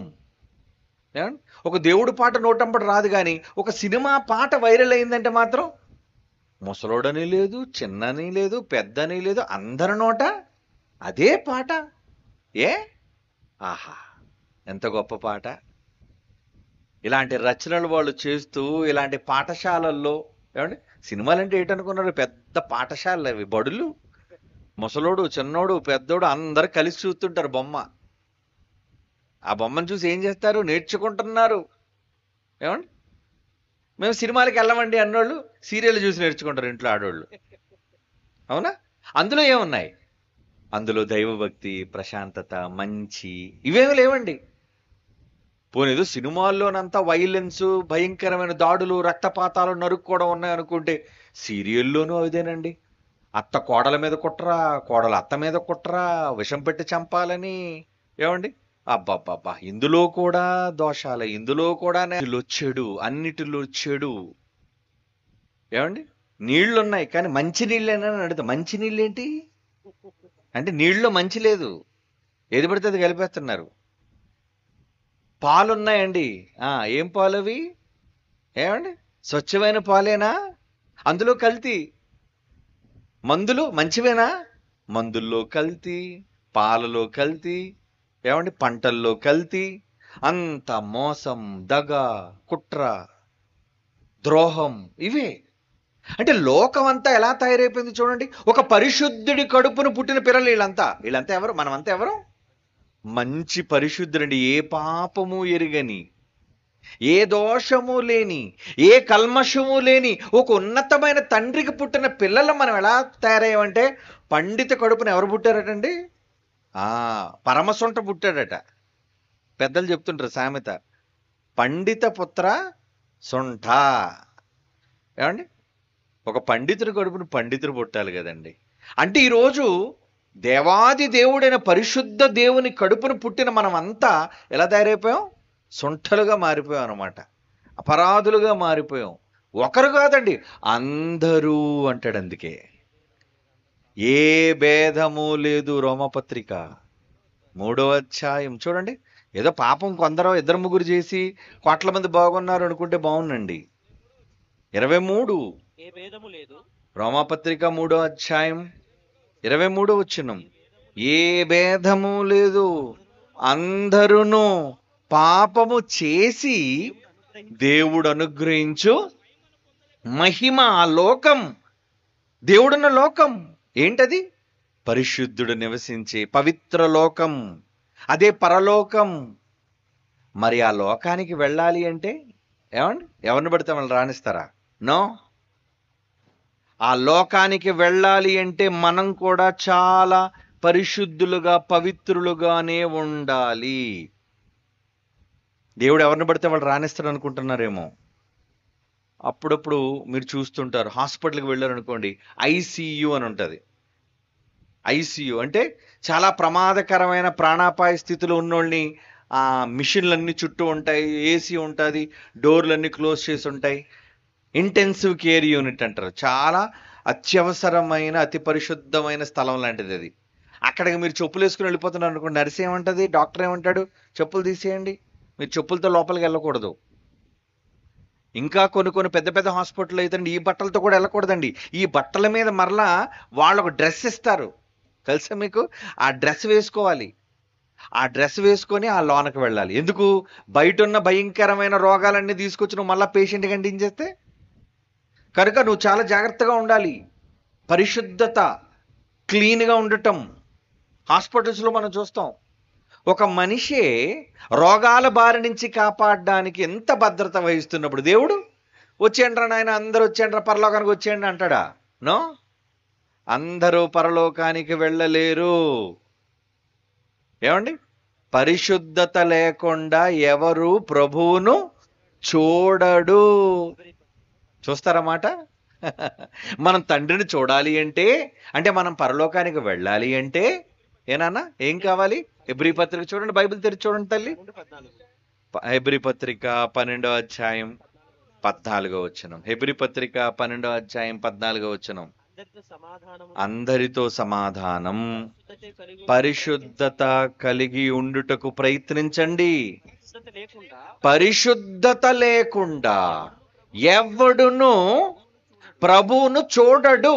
ఏమండి? ఒక దేవుడి పాట నోటంపటి రాదు, కానీ ఒక సినిమా పాట వైరల్ అయిందంటే మాత్రం ముసలోడని లేదు, చిన్నని లేదు, పెద్దని లేదు, అందరి నోట అదే పాట. ఆహా, ఎంత గొప్ప పాట! ఇలాంటి రచనలు వాళ్ళు చేస్తూ, ఇలాంటి పాఠశాలల్లో. ఏమండి? సినిమాలంటే ఏంటనుకున్నారు? పెద్ద పాఠశాలలు అవి, బడులు. ముసలోడు, చిన్నోడు, పెద్దోడు అందరు కలిసి చూస్తుంటారు బొమ్మ. ఆ బొమ్మను చూసి ఏం చేస్తారు? నేర్చుకుంటున్నారు. ఏమండి? మేము సినిమాలకి వెళ్ళమండి అన్నోళ్ళు సీరియల్ చూసి నేర్చుకుంటారు ఇంట్లో ఆడోళ్ళు. అవునా? అందులో ఏమున్నాయి? అందులో దైవభక్తి, ప్రశాంతత, మంచి ఇవేమీ లేవండి. పోనేదో సినిమాల్లోనంతా వైలెన్స్, భయంకరమైన దాడులు, రక్తపాతాలు, నరుక్కోవడం ఉన్నాయనుకుంటే సీరియల్లోనూ అదేనండి. అత్త కోడల మీద కుట్రా, కోడలు అత్త మీద కుట్రా, విషం పెట్టి చంపాలని. ఏమండి? అబ్బబ్బబ్బా, ఇందులో కూడా దోషాలే, ఇందులో కూడా చెడు, అన్నిటిలో చెడు. ఏమండి? నీళ్లున్నాయి కానీ మంచి నీళ్ళేనా అని అడుగుతా. మంచి నీళ్ళేంటి అంటే నీళ్ళలో మంచి లేదు, ఏది పడితే అది కలిపేస్తున్నారు. పాలున్నాయండి, ఏం పాలు అవి? ఏమండి? స్వచ్ఛమైన పాలేనా? అందులో కల్తీ. మందులు మంచివేనా? మందుల్లో కల్తీ, పాలలో కల్తీ. ఏమండి? పంటల్లో కల్తీ. అంత మోసం, దగ, కుట్ర, ద్రోహం ఇవే. అంటే లోకం అంతా ఎలా తయారైపోయింది చూడండి. ఒక పరిశుద్ధుడి కడుపును పుట్టిన పిల్లలు వీళ్ళంతా. ఎవరు? మనమంతా ఎవరు? మంచి పరిశుద్ధుడండి, ఏ పాపము ఎరుగని, ఏ దోషము లేని, ఏ కల్మషము లేని ఒక ఉన్నతమైన తండ్రికి పుట్టిన పిల్లలు మనం ఎలా తయారయ్యామంటే, పండిత కడుపున ఎవరు పుట్టారటండి? పరమసొంట పుట్టాడట. పెద్దలు చెప్తుంటారు సామెత, పండిత పుత్ర సొంఠ. ఏమండి, ఒక పండితుడి కడుపును పండితుడు పుట్టాలి కదండి. అంటే ఈరోజు దేవాది దేవుడైన పరిశుద్ధ దేవుని కడుపును పుట్టిన మనం అంతా ఎలా తయారైపోయాం? సొంఠలుగా మారిపోయాం అనమాట, అపరాధులుగా మారిపోయాం. ఒకరు కాదండి, అందరూ అంటాడు. అందుకే ఏ భేదము లేదు. రోమపత్రిక 3వ అధ్యాయం చూడండి. ఏదో పాపం కొందరు ఇద్దరు ముగ్గురు చేసి కోట్ల మంది బాగున్నారు అనుకుంటే బాగుందండి. 23 రోమపత్రిక 3వ అధ్యాయం 23 వచనం, ఏ భేదము లేదు, అందరూను పాపము చేసి దేవుడు అనుగ్రహించు మహిమ. ఆ లోకం, దేవుడున్న లోకం ఏంటది? పరిశుద్ధుడు నివసించే పవిత్ర లోకం, అదే పరలోకం. మరి ఆ లోకానికి వెళ్ళాలి అంటే ఏమండి, ఎవరిని పడితే వాళ్ళు రాణిస్తారా? నో. ఆ లోకానికి వెళ్ళాలి అంటే మనం కూడా చాలా పరిశుద్ధులుగా, పవిత్రులుగానే ఉండాలి. దేవుడు ఎవరిని పడితే వాళ్ళు రాణిస్తాడు అనుకుంటున్నారేమో. అప్పుడప్పుడు మీరు చూస్తుంటారు, హాస్పిటల్కి వెళ్ళారనుకోండి, ఐసీయూ అని ఉంటుంది. ఐసీయూ అంటే చాలా ప్రమాదకరమైన ప్రాణాపాయ స్థితిలో ఉన్నోళ్ళని, ఆ మిషన్లన్నీ చుట్టూ ఉంటాయి, ఏసీ ఉంటుంది, డోర్లన్నీ క్లోజ్ చేసి ఉంటాయి. ఇంటెన్సివ్ కేర్ యూనిట్ అంటారు. చాలా అత్యవసరమైన, అతి పరిశుద్ధమైన స్థలం లాంటిది అది. అక్కడికి మీరు చెప్పులు వేసుకుని వెళ్ళిపోతున్నారు అనుకోండి, నర్స్ ఏమంటుంది, డాక్టర్ ఏమంటాడు, చెప్పులు తీసేయండి, మీరు చెప్పులతో లోపలికి వెళ్ళకూడదు. ఇంకా కొన్ని పెద్ద పెద్ద హాస్పిటల్ అయితే ఈ బట్టలతో కూడా వెళ్ళకూడదండి. ఈ బట్టల మీద మరలా వాళ్ళకు డ్రెస్ ఇస్తారు, తెలుసా మీకు? ఆ డ్రెస్ వేసుకోవాలి. ఆ డ్రెస్ వేసుకొని ఆ లోనకి వెళ్ళాలి. ఎందుకు? బయట ఉన్న భయంకరమైన రోగాలన్నీ తీసుకొచ్చి నువ్వు మళ్ళీ పేషెంట్కి అందించేస్తే. కనుక నువ్వు చాలా జాగ్రత్తగా ఉండాలి. పరిశుద్ధత, క్లీన్గా ఉండటం. హాస్పిటల్స్లో మనం చూస్తాం, ఒక మనిషే రోగాల బారి నుంచి కాపాడడానికి ఎంత భద్రత వహిస్తున్నప్పుడు దేవుడు వచ్చేయండ్రా నాయన, అందరూ వచ్చేయండ్రా, పరలోకానికి వచ్చేయండి అంటాడా? నో. అందరూ పరలోకానికి వెళ్ళలేరు. ఏమండి, పరిశుద్ధత లేకుండా ఎవరు ప్రభువును చూడడు. చూస్తారన్నమాట. మనం తండ్రిని చూడాలి అంటే మనం పరలోకానికి వెళ్ళాలి అంటే ఏనాన్న ఏం కావాలి? హెబ్రీ పత్రిక చూడండి, బైబిల్ తెరిచి చూడండి తల్లి. హెబ్రీ పత్రిక 12వ అధ్యాయం 14వ వచనం. హెబ్రీ పత్రిక 12వ అధ్యాయం 14వ వచనం. అందరితో సమాధానం, పరిశుద్ధత కలిగి ఉండుటకు ప్రయత్నించండి. పరిశుద్ధత లేకుండా ఎవడును ప్రభువును చూడడు.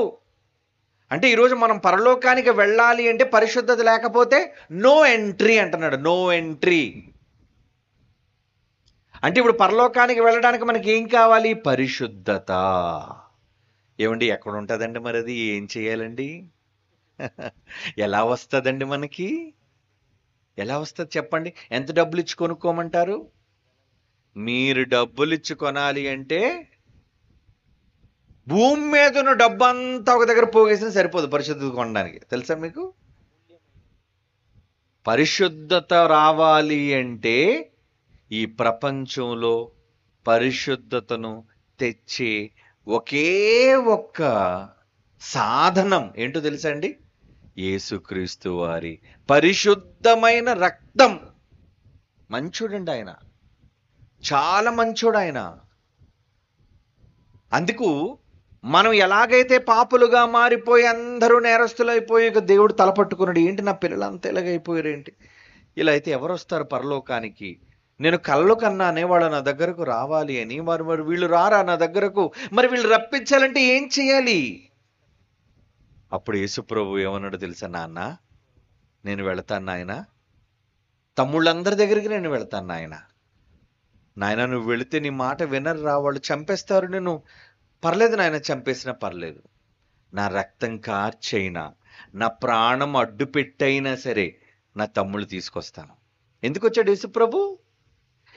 అంటే ఈరోజు మనం పరలోకానికి వెళ్ళాలి అంటే పరిశుద్ధత లేకపోతే నో ఎంట్రీ అంటున్నాడు. నో ఎంట్రీ అంటే ఇప్పుడు పరలోకానికి వెళ్ళడానికి మనకి ఏం కావాలి? పరిశుద్ధత. ఏమండి, ఎక్కడ ఉంటుందండి మరి అది? ఏం చేయాలండి? ఎలా వస్తుందండి మనకి? ఎలా వస్తుంది చెప్పండి? ఎంత డబ్బులు ఇచ్చి కొనుక్కోమంటారు? మీరు డబ్బులు ఇచ్చి కొనాలి అంటే భూమి మీద ఉన్న డబ్బు అంతా ఒక దగ్గర పోగేసిన సరిపోదు పరిశుద్ధత కొనడానికి, తెలుసా మీకు? పరిశుద్ధత రావాలి అంటే ఈ ప్రపంచంలో పరిశుద్ధతను తెచ్చే ఒకే ఒక్క సాధనం ఏంటో తెలుసా అండి? యేసుక్రీస్తు వారి పరిశుద్ధమైన రక్తం. మంచోడండి ఆయన, చాలా మంచోడు ఆయన. అందుకు మనం ఎలాగైతే పాపులుగా మారిపోయి అందరూ నేరస్తులైపోయి దేవుడు తలపట్టుకున్నాడు, ఏంటి నా పిల్లలు అంతా ఇలాగైపోయారు ఏంటి, ఇలా అయితే ఎవరు వస్తారు పరలోకానికి? నేను కళ్ళు కన్నానే వాళ్ళు నా దగ్గరకు రావాలి అని. మరి వీళ్ళు రారా నా దగ్గరకు? మరి వీళ్ళు రప్పించాలంటే ఏం చేయాలి? అప్పుడు యేసుప్రభు ఏమన్నాడు తెలుసా? నాన్న, నేను వెళతాను నాయన, తమ్ముళ్ళందరి దగ్గరికి నేను వెళతాను నాయన. నాయన, నువ్వు వెళితే నీ మాట వినరురా, వాళ్ళు చంపేస్తారు నేను. పర్లేదు నాయన, చంపేసినా పర్లేదు, నా రక్తం కార్చైనా, నా ప్రాణం అడ్డు పెట్టైనా సరే నా తమ్ముళ్ళు తీసుకొస్తాను. ఎందుకు వచ్చాడు యేసుప్రభు?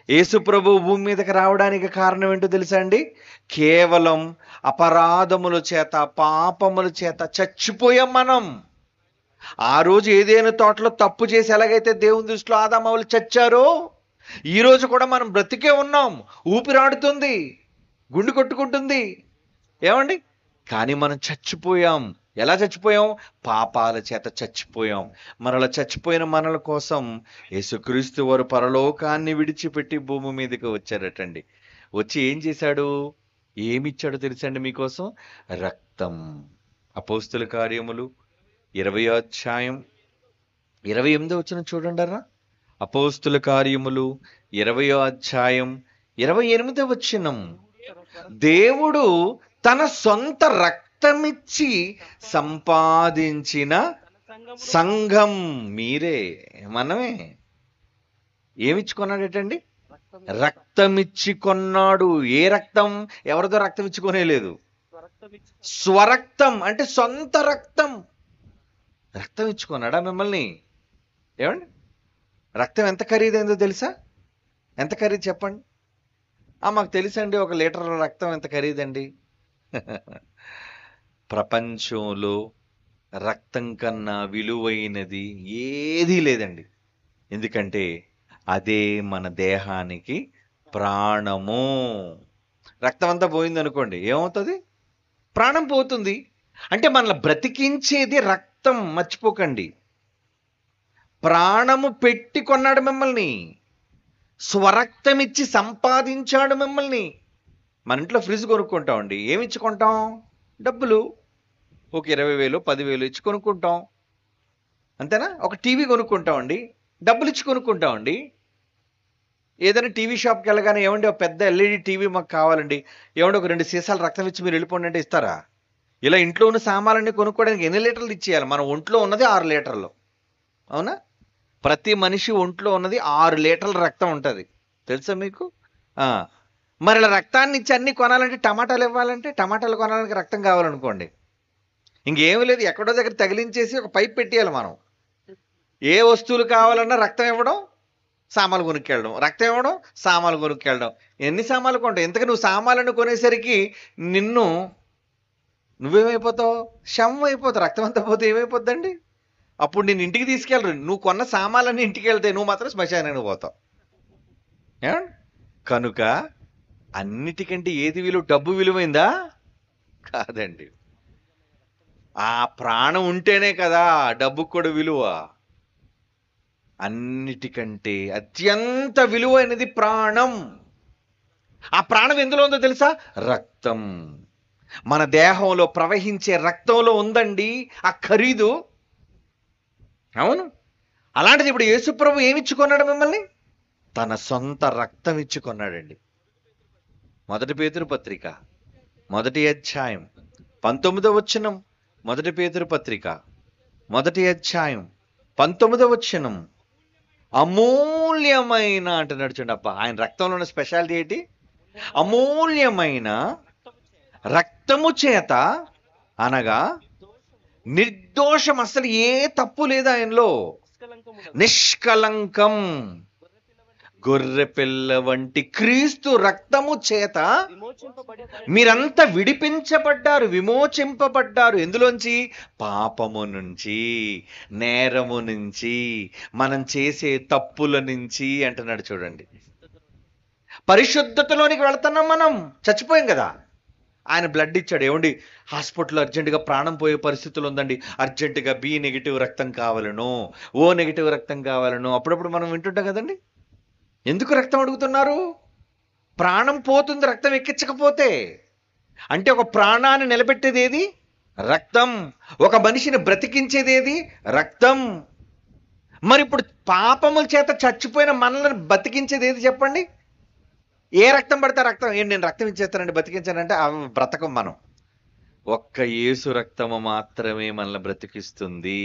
యేసుప్రభు భూమి మీదకి రావడానికి కారణం ఏంటో తెలుసా అండి? కేవలం అపరాధముల చేత, పాపముల చేత చచ్చిపోయాం మనం. ఆ రోజు ఏదైనా తోటలో తప్పు చేసి ఎలాగైతే దేవుని దృష్టిలో ఆదామవ్వలు చచ్చారో, ఈ రోజు కూడా మనం బ్రతికే ఉన్నాం. ఊపిరాడుతుంది, గుండె కొట్టుకుంటుంది. ఏమండి? కానీ మనం చచ్చిపోయాం. ఎలా చచ్చిపోయాం? పాపాల చేత చచ్చిపోయాం. మరలా చచ్చిపోయిన మనల కోసం యేసుక్రీస్తు వారు పరలోకాన్ని విడిచిపెట్టి భూమి మీదకి వచ్చారటండి. వచ్చి ఏం చేశాడు? ఏమిచ్చాడో తెలుసండి మీకోసం? రక్తం. అపోస్తుల కార్యములు 20వ అధ్యాయం 28వ వచనం చూడండిరా. అపోస్తుల కార్యములు 20వ అధ్యాయం 28వ వచనం. దేవుడు తన సొంత రక్తమిచ్చి సంపాదించిన సంఘం మీరే, మనమే. ఏమిచ్చుకున్నాడటండి? రక్తమిచ్చి కొన్నాడు. ఏ రక్తం? ఎవరిదో రక్తం ఇచ్చుకోనేలేదు. స్వరక్తం అంటే సొంత రక్తం. రక్తం ఇచ్చుకున్నాడా మిమ్మల్ని? ఏమండి? రక్తం ఎంత ఖరీదైందో తెలుసా? ఎంత ఖరీదు చెప్పండి. మాకు తెలుసండి, 1 లీటర్ రక్తం ఎంత ఖరీదండి. ప్రపంచంలో రక్తం కన్నా విలువైనది ఏదీ లేదండి. ఎందుకంటే అదే మన దేహానికి ప్రాణము. రక్తం అంతా పోయింది అనుకోండి, ఏమవుతుంది? ప్రాణం పోతుంది. అంటే మనల్ని బ్రతికించేది రక్తం, మర్చిపోకండి. ప్రాణము పెట్టి కొన్నాడు మిమ్మల్ని, స్వరక్తం ఇచ్చి సంపాదించాడు మిమ్మల్ని. మన ఇంట్లో ఫ్రిడ్జ్ కొనుక్కుంటామండి. ఏమి ఇచ్చి కొంటాం? డబ్బులు. ఒక 20,000 10,000 ఇచ్చి కొనుక్కుంటాం, అంతేనా? ఒక టీవీ కొనుక్కుంటామండి, డబ్బులు ఇచ్చి కొనుక్కుంటామండి. ఏదైనా టీవీ షాప్కి వెళ్ళగానే, ఏమండి ఒక పెద్ద ఎల్ఈడి టీవీ మాకు కావాలండి, ఏమండి ఒక 2 సీసాలు రక్తం ఇచ్చి మీరు వెళ్ళిపోండి అంటే ఇస్తారా? ఇలా ఇంట్లో ఉన్న సామాన్లన్నీ కొనుక్కోవడానికి ఎన్ని లీటర్లు ఇచ్చేయాలి? మన ఒంట్లో ఉన్నది 6 లీటర్లు, అవునా? ప్రతి మనిషి ఒంట్లో ఉన్నది 6 లీటర్ల రక్తం ఉంటుంది, తెలుసా మీకు? మరి ఇలా రక్తాన్ని ఇచ్చి అన్ని కొనాలంటే, టమాటాలు ఇవ్వాలంటే, టమాటాలు కొనాలని రక్తం కావాలనుకోండి, ఇంకేమీ లేదు, ఎక్కడో దగ్గర తగిలించేసి ఒక పైప్ పెట్టేయాలి మనం. ఏ వస్తువులు కావాలన్నా రక్తం ఇవ్వడం, సామాన్లు కొనుక్కెళ్ళడం, రక్తం ఇవ్వడం, సామాన్లు కొనుక్కెళ్ళడం. ఎన్ని సామాన్లు కొంటావు? ఇంతకు నువ్వు సామాన్లను కొనేసరికి నువ్వేమైపోతావు? శవం అయిపోతావు. రక్తం అంతా పోతే ఏమైపోద్దండి? అప్పుడు నేను ఇంటికి తీసుకెళ్ళరు. నువ్వు కొన్న సామాన్లన్నీ ఇంటికి వెళ్తే నువ్వు మాత్రం శ్మశానానికి పోతావు. కనుక అన్నిటికంటే ఏది విలువ? డబ్బు విలువైందా? కాదండి. ఆ ప్రాణం ఉంటేనే కదా డబ్బుకు కూడా విలువ. అన్నిటికంటే అత్యంత విలువైనది ప్రాణం. ఆ ప్రాణం ఎందులో ఉందో తెలుసా? రక్తం. మన దేహంలో ప్రవహించే రక్తంలో ఉందండి ఆ ఖరీదు. అవును. అలాంటిది ఇప్పుడు యేసుప్రభు ఏమిచ్చుకున్నాడు మిమ్మల్ని? తన సొంత రక్తం ఇచ్చుకున్నాడండి. 1 పేతురు పత్రిక 1వ అధ్యాయం 19వ వచనం. 1 పేతురు పత్రిక 1వ అధ్యాయం 19వ వచనం. అమూల్యమైన అంటున్నాడు చూడండి. అప్ప ఆయన రక్తంలో ఉన్న స్పెషాలిటీ ఏంటి? అమూల్యమైన రక్తము చేత, అనగా నిర్దోషం, అసలు ఏ తప్పు లేదు ఆయనలో, నిష్కలంకం గొర్రెపిల్ల వంటి క్రీస్తు రక్తము చేత మీరంతా విడిపించబడ్డారు, విమోచింపబడ్డారు. ఎందులోంచి? పాపము నుంచి, నేరము నుంచి, మనం చేసే తప్పుల నుంచి అంటున్నాడు చూడండి. పరిశుద్ధతలోనికి వెళ్తున్నాం. మనం చచ్చిపోయాం కదా, ఆయన బ్లడ్ ఇచ్చాడు. ఏమండి, హాస్పిటల్లో అర్జెంటుగా ప్రాణం పోయే పరిస్థితులు ఉందండి, అర్జెంటుగా బి నెగిటివ్ రక్తం కావాలను, ఓ నెగిటివ్ రక్తం కావాలను అప్పుడప్పుడు మనం వింటుంటాం కదండి. ఎందుకు రక్తం అడుగుతున్నారు? ప్రాణం పోతుంది రక్తం ఎక్కించకపోతే. అంటే ఒక ప్రాణాన్ని నిలబెట్టేది ఏది? రక్తం. ఒక మనిషిని బ్రతికించేది ఏది? రక్తం. మరి ఇప్పుడు పాపముల చేత చచ్చిపోయిన మనల్ని బతికించేది ఏది చెప్పండి? ఏ రక్తం పడితే రక్తం. ఏంటి, నేను రక్తం ఇచ్చేస్తానండి బతికించానంటే బ్రతకం మనం. ఒక్క యేసు రక్తము మాత్రమే మనల్ని బ్రతికిస్తుంది.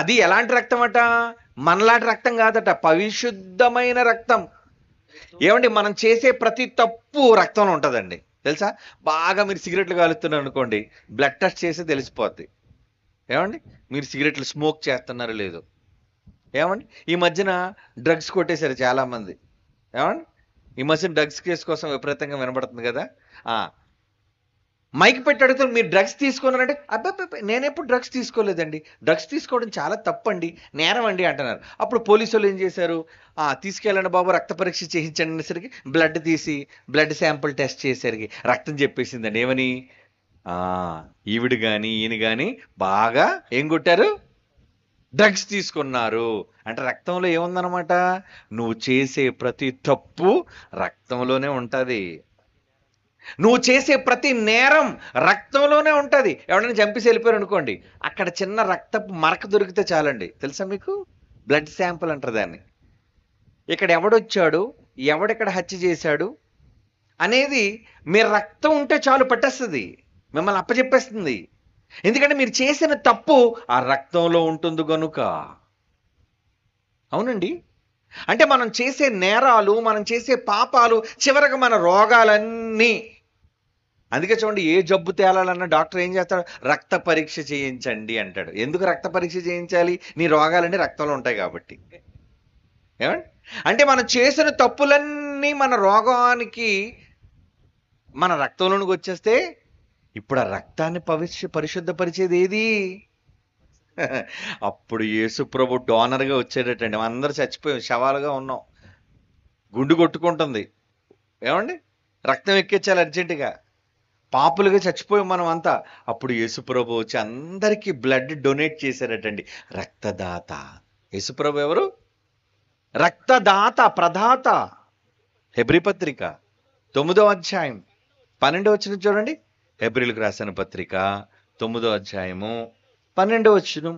అది ఎలాంటి రక్తం అట? మనలాంటి రక్తం కాదట, పరిశుద్ధమైన రక్తం. ఏమండి, మనం చేసే ప్రతి తప్పు రక్తంలో ఉంటుందండి, తెలుసా? బాగా మీరు సిగరెట్లు కాలుస్తున్నారు అనుకోండి, బ్లడ్ టెస్ట్ చేసి తెలిసిపోద్ది. ఏమండి, మీరు సిగరెట్లు స్మోక్ చేస్తున్నారో లేదో. ఏమండి ఈ మధ్యన డ్రగ్స్ కొట్టేశారు చాలా మంది. ఏమండి ఈ మధ్యన డ్రగ్స్ కేసు కోసం విపరీతంగా వినబడుతుంది కదా. ఆ మైక్ పెట్టి అడుగుతారు, మీరు డ్రగ్స్ తీసుకున్నారంటే అబ్బాయి నేను ఎప్పుడు డ్రగ్స్ తీసుకోలేదండి, డ్రగ్స్ తీసుకోవడం చాలా తప్పండి, నేరం అండి అంటున్నారు. అప్పుడు పోలీసు వాళ్ళు ఏం చేశారు, తీసుకెళ్ళండి బాబు రక్త పరీక్ష చేయించండి అనేసరికి బ్లడ్ తీసి బ్లడ్ శాంపుల్ టెస్ట్ చేసరికి రక్తం చెప్పేసిందండి ఏమని, ఆ ఈవిడ కానీ ఈయన కానీ బాగా ఏం కొట్టారు, డ్రగ్స్ తీసుకున్నారు. అంటే రక్తంలో ఏముందనమాట, నువ్వు చేసే ప్రతి తప్పు రక్తంలోనే ఉంటది, నువ్వు చేసే ప్రతి నేరం రక్తంలోనే ఉంటది. ఎవరైనా చంపేసి వెళ్ళిపోయారు అనుకోండి, అక్కడ చిన్న రక్తపు మరక దొరికితే చాలండి, తెలుసా మీకు, బ్లడ్ శాంపుల్ అంటారు దాన్ని. ఇక్కడ ఎవడొచ్చాడు, ఎవడెక్కడ హత్య చేశాడు అనేది మీ రక్తం ఉంటే చాలు పట్టేస్తుంది, మిమ్మల్ని అప్పచెప్పేస్తుంది. ఎందుకంటే మీరు చేసిన తప్పు ఆ రక్తంలో ఉంటుంది గనుక. అవునండి. అంటే మనం చేసే నేరాలు, మనం చేసే పాపాలు చివరికి మన రోగాలన్నీ. అందుకే చూడండి, ఏ జబ్బు తేలాలన్నా డాక్టర్ ఏం చేస్తాడు, రక్త పరీక్ష చేయించండి అంటాడు. ఎందుకు రక్త పరీక్ష చేయించాలి, నీ రోగాలన్నీ రక్తంలో ఉంటాయి కాబట్టి. ఏమండి అంటే మనం చేసిన తప్పులన్నీ మన రోగానికి మన రక్తంలోనికి వచ్చేస్తే, ఇప్పుడు ఆ రక్తాన్ని పరిశుద్ధపరిచేది ఏది, అప్పుడు యేసు ప్రభు డోనర్గా వచ్చేటట్టండి. అందరూ చచ్చిపోయాం, శవాలుగా ఉన్నాం, గుండు కొట్టుకుంటుంది. ఏమండి రక్తం ఎక్కించాలి అర్జెంటుగా, పాపులుగా చచ్చిపోయాం మనం అంతా. అప్పుడు యేసుప్రభు వచ్చి అందరికీ బ్లడ్ డొనేట్ చేశారటండి. రక్తదాత. యేసుప్రభు ఎవరు, రక్తదాత, ప్రదాత. హెబ్రీ పత్రిక 9వ అధ్యాయం 12వ వచనం చూడండి. హెబ్రీలకు రాసిన పత్రిక 9వ అధ్యాయము 12వ వచనం.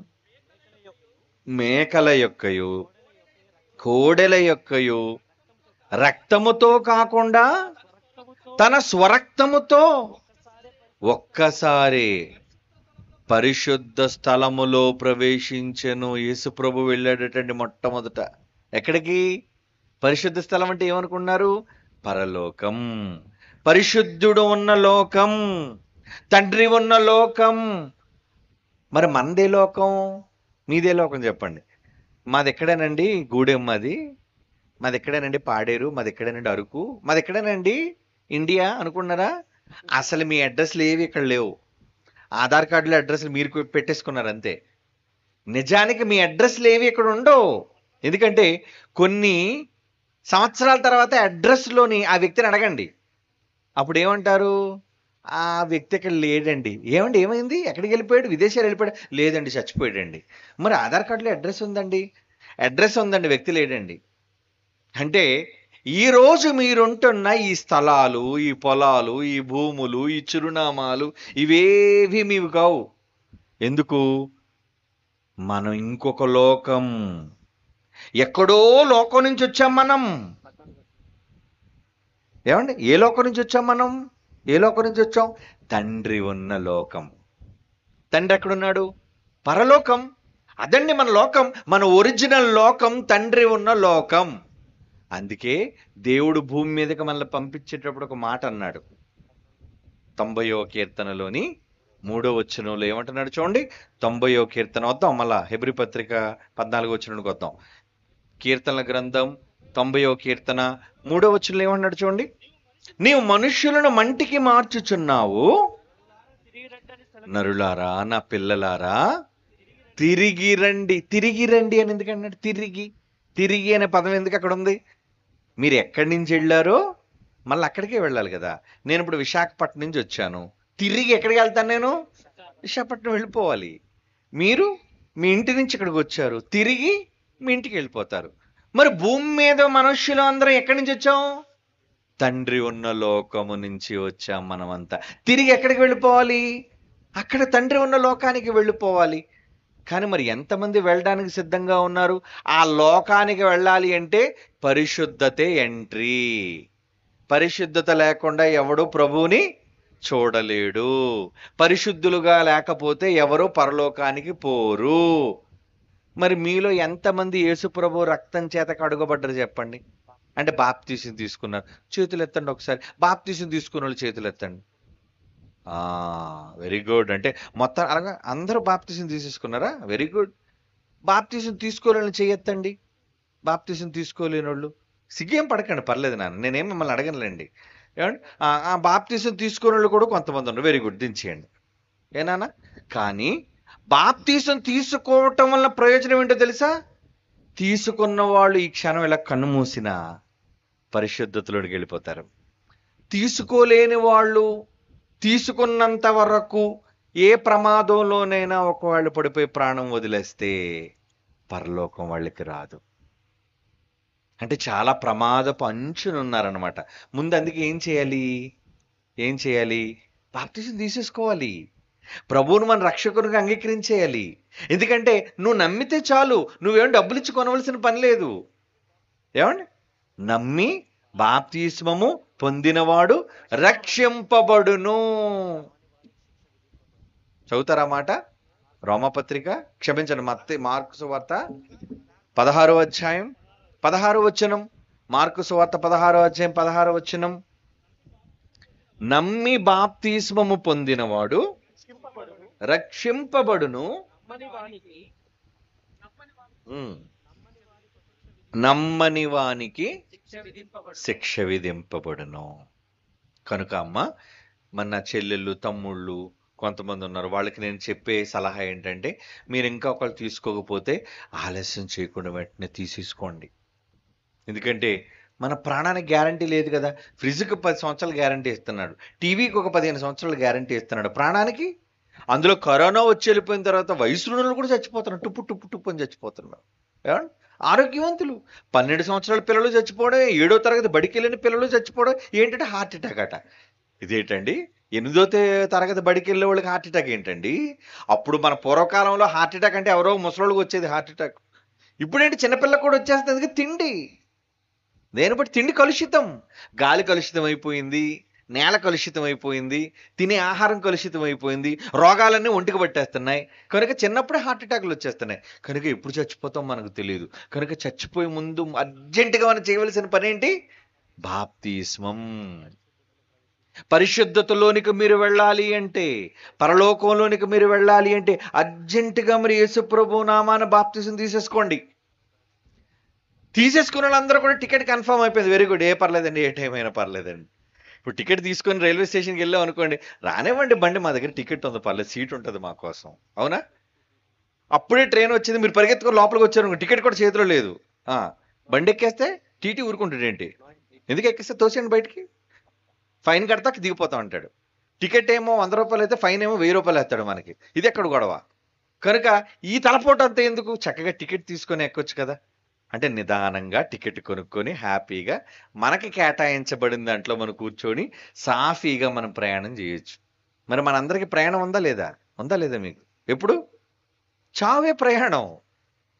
మేకల యొక్కయు కోడెల యొక్కయు రక్తముతో కాకుండా తన స్వరక్తముతో ఒక్కసారి పరిశుద్ధ స్థలములో ప్రవేశించెను. యేసుప్రభు వెళ్ళాడటండి మొట్టమొదట. ఎక్కడికి, పరిశుద్ధ స్థలం అంటే ఏమనుకున్నారు, పరలోకం, పరిశుద్ధుడు ఉన్న లోకం, తండ్రి ఉన్న లోకం. మరి మనదే లోకం, మీదే లోకం చెప్పండి. మాది ఎక్కడేనండి, గూడెం, మాది ఎక్కడేనండి, పాడేరు, మాది ఎక్కడేనండి, అరకు, మాది ఎక్కడేనండి, ఇండియా అనుకున్నారా? అసలు మీ అడ్రస్లు ఏవి ఇక్కడ లేవు. ఆధార్ కార్డులో అడ్రస్లు మీరు పెట్టేసుకున్నారు అంతే. నిజానికి మీ అడ్రస్లు ఏవి ఇక్కడ ఉండవు. ఎందుకంటే కొన్ని సంవత్సరాల తర్వాత అడ్రస్లోని ఆ వ్యక్తిని అడగండి, అప్పుడు ఏమంటారు, ఆ వ్యక్తి ఇక్కడ లేడండి. ఏమండి ఏమైంది, ఎక్కడికి వెళ్ళిపోయాడు, విదేశాలు వెళ్ళిపోయాడు, లేదండి చచ్చిపోయాడండి. మరి ఆధార్ కార్డులో అడ్రస్ ఉందండి, అడ్రస్ ఉందండి, వ్యక్తి లేడండి. అంటే ఈరోజు మీరుంటున్న ఈ స్థలాలు, ఈ పొలాలు, ఈ భూములు, ఈ చిరునామాలు ఇవేవి మీవి కావు. ఎందుకు, మనం ఇంకొక లోకం, ఎక్కడో లోకం నుంచి వచ్చాం మనం. ఏమండి ఏ లోకం నుంచి వచ్చాం మనం, ఏ లోకం నుంచి వచ్చాం, తండ్రి ఉన్న లోకం. తండ్రి ఎక్కడున్నాడు, పరలోకం. అదండి మన లోకం, మన ఒరిజినల్ లోకం తండ్రి ఉన్న లోకం. అందుకే దేవుడు భూమి మీదకి మనల్ని పంపించేటప్పుడు ఒక మాట అన్నాడు. 90వ కీర్తనలోని 3వ వచనంలో ఏమంటున్నాడు చూడండి. 90వ కీర్తన వద్దాం, మళ్ళా హెబ్రీ పత్రిక 14వ వచనానికి వద్దాం. కీర్తనల గ్రంథం 90వ కీర్తన 3వ వచనంలో ఏమన్నాడు చూడండి. నీవు మనుష్యులను మంటికి మార్చుచున్నావు, నరులారా, నా పిల్లలారా, తిరిగి రండి. తిరిగి రండి అని ఎందుకన్నాడు, తిరిగి అనే పదం ఎందుకు అక్కడ ఉంది, మీరు ఎక్కడి నుంచి వెళ్ళారో మళ్ళీ అక్కడికే వెళ్ళాలి కదా. నేను ఇప్పుడు విశాఖపట్నం నుంచి వచ్చాను, తిరిగి ఎక్కడికి వెళ్తాను, నేను విశాఖపట్నం వెళ్ళిపోవాలి. మీరు మీ ఇంటి నుంచి ఇక్కడికి వచ్చారు, తిరిగి మీ ఇంటికి వెళ్ళిపోతారు. మరి భూమి మీద మనుష్యులు అందరం ఎక్కడి నుంచి వచ్చాం, తండ్రి ఉన్న లోకము నుంచి వచ్చాం మనమంతా. తిరిగి ఎక్కడికి వెళ్ళిపోవాలి, అక్కడ తండ్రి ఉన్న లోకానికి వెళ్ళిపోవాలి. కానీ మరి ఎంతమంది వెళ్ళడానికి సిద్ధంగా ఉన్నారు, ఆ లోకానికి వెళ్ళాలి అంటే పరిశుద్ధతే ఎంట్రీ. పరిశుద్ధత లేకుండా ఎవడు ప్రభువుని చూడలేడు. పరిశుద్ధులుగా లేకపోతే ఎవరు పరలోకానికి పోరు. మరి మీలో ఎంతమంది యేసుప్రభు రక్తం చేత కడుగబడ్డారు చెప్పండి. అంటే బాప్తీసం తీసుకున్నారు, చేతులు ఎత్తండి ఒకసారి. బాప్తీసం తీసుకున్న వాళ్ళు చేతులు ఎత్తండి. Very good. అంటే మొత్తం అలాగా అందరూ బాప్తీసం తీసేసుకున్నారా, వెరీ గుడ్. బాప్తీసం తీసుకోలేని చెయ్యొద్దండి. బాప్తీసం తీసుకోలేని వాళ్ళు సిగ్గేం పడకండి, పర్లేదు నాన్న, నేనేం మిమ్మల్ని అడగనులేండి. ఏమండి, బాప్తీసం తీసుకోని వాళ్ళు కూడా కొంతమంది ఉన్నారు, వెరీ గుడ్, దించేయండి ఏనానా. కానీ బాప్తీసం తీసుకోవటం వల్ల ప్రయోజనం ఏంటో తెలుసా? తీసుకున్న వాళ్ళు ఈ క్షణం ఇలా కన్ను మూసిన పరిశుద్ధతలోకి వెళ్ళిపోతారు. తీసుకోలేని వాళ్ళు తీసుకున్నంత వరకు ఏ ప్రమాదంలోనైనా ఒకవేళ పడిపోయి ప్రాణం వదిలేస్తే పరలోకం వాళ్ళకి రాదు. అంటే చాలా ప్రమాదపు అంచునున్నారనమాట. ముందు అందుకే ఏం చేయాలి? బాప్తిసం తీసేసుకోవాలి. ప్రభువును మన రక్షకునిగా అంగీకరించేయాలి. ఎందుకంటే నువ్వు నమ్మితే చాలు, నువ్వేం డబ్బులు ఇచ్చి కొనవలసిన పని లేదు. ఏమండి, నమ్మి బాప్తిస్మము పొందినవాడు రక్షింపబడును. చదువుతారా మాట? రోమపత్రిక, క్షమించండి, మార్కు సువార్త 16వ అధ్యాయం 16వ వచనం. మార్కు సువార్త 16వ అధ్యాయం 16వ వచనం. నమ్మి బాప్తిస్మము పొందినవాడు రక్షింపబడును, నమ్మని వానికి శిక్ష విధింపబడును. కనుక అమ్మ, మన చెల్లెళ్ళు, తమ్ముళ్ళు కొంతమంది ఉన్నారు, వాళ్ళకి నేను చెప్పే సలహా ఏంటంటే, మీరు ఇంకా ఒకళ్ళు తీసుకోకపోతే ఆలస్యం చేయకుండా వెంటనే తీసేసుకోండి. ఎందుకంటే మన ప్రాణానికి గ్యారంటీ లేదు కదా. ఫ్రిడ్జ్కి 10 సంవత్సరాలు గ్యారంటీ ఇస్తున్నాడు, టీవీకి ఒక 15 సంవత్సరాలు గ్యారంటీ ఇస్తున్నాడు, ప్రాణానికి. అందులో కరోనా వచ్చి వెళ్ళిపోయిన తర్వాత వయసులో కూడా చచ్చిపోతున్నారు, టుప్పు టుప్పు టుప్పు అని చచ్చిపోతున్నారు. ఏమండి, ఆరోగ్యవంతులు 12 సంవత్సరాల పిల్లలు చచ్చిపోవడం, 7వ తరగతి బడికి వెళ్ళిన పిల్లలు చచ్చిపోవడం. ఏంటంటే హార్ట్ అటాక్ అట. ఇదేంటండి, 8వ తరగతి బడికి వెళ్ళే వాళ్ళకి హార్ట్ అటాక్ ఏంటండి? అప్పుడు మన పూర్వకాలంలో హార్ట్ అటాక్ అంటే ఎవరో ముసలోళ్ళకి వచ్చేది హార్ట్ అటాక్. ఇప్పుడేంటి చిన్నపిల్లలకు కూడా వచ్చేస్తుంది. తిండి, దేని బట్టి తిండి కలుషితం, గాలి కలుషితం అయిపోయింది, నేల కలుషితం అయిపోయింది, తినే ఆహారం కలుషితం అయిపోయింది, రోగాలన్నీ ఒంటికి పట్టేస్తున్నాయి. కనుక చిన్నప్పుడే హార్ట్ అటాక్లు వచ్చేస్తున్నాయి. కనుక ఎప్పుడు చచ్చిపోతాం మనకు తెలియదు. కనుక చచ్చిపోయే ముందు అర్జెంటుగా మనం చేయవలసిన పని ఏంటి? బాప్తిస్మం. పరిశుద్ధతలోనికి మీరు వెళ్ళాలి అంటే, పరలోకంలోనికి మీరు వెళ్ళాలి అంటే అర్జెంటుగా మరి యేసు ప్రభు నామాన బాప్తిసం తీసేసుకోండి. తీసేసుకున్న వాళ్ళందరూ కూడా టికెట్ కన్ఫర్మ్ అయిపోయింది, వెరీ గుడ్, ఏ పర్లేదండి, ఏ టైం అయినా పర్లేదండి. ఇప్పుడు టికెట్ తీసుకొని రైల్వే స్టేషన్కి వెళ్ళాం అనుకోండి, రానివ్వండి బండి, మా దగ్గర టికెట్ ఉంది, పర్లేదు, సీట్ ఉంటుంది మా కోసం, అవునా? అప్పుడే ట్రైన్ వచ్చింది, మీరు పరిగెత్తుకొని లోపలికి వచ్చారు, టికెట్ కూడా చేతిలో లేదు, బండి ఎక్కేస్తే టీటీ ఊరుకుంటాడు ఏంటి? ఎందుకు ఎక్కిస్తే తోసేయండి బయటికి, ఫైన్ కడతా దిగిపోతా ఉంటాడు. టికెట్ ఏమో 100 రూపాయలు అయితే ఫైన్ ఏమో 1000 రూపాయలు వేస్తాడు మనకి. ఇది ఎక్కడ గొడవ? కనుక ఈ తలపోటు అంతా ఎందుకు? చక్కగా టికెట్ తీసుకొని ఎక్కొచ్చు కదా. అంటే నిదానంగా టికెట్ కొనుక్కొని హ్యాపీగా మనకి కేటాయించబడిన దాంట్లో మనం కూర్చొని సాఫీగా మనం ప్రయాణం చేయొచ్చు. మరి మనందరికీ ప్రయాణం ఉందా లేదా? మీకు ఎప్పుడు చావే ప్రయాణం.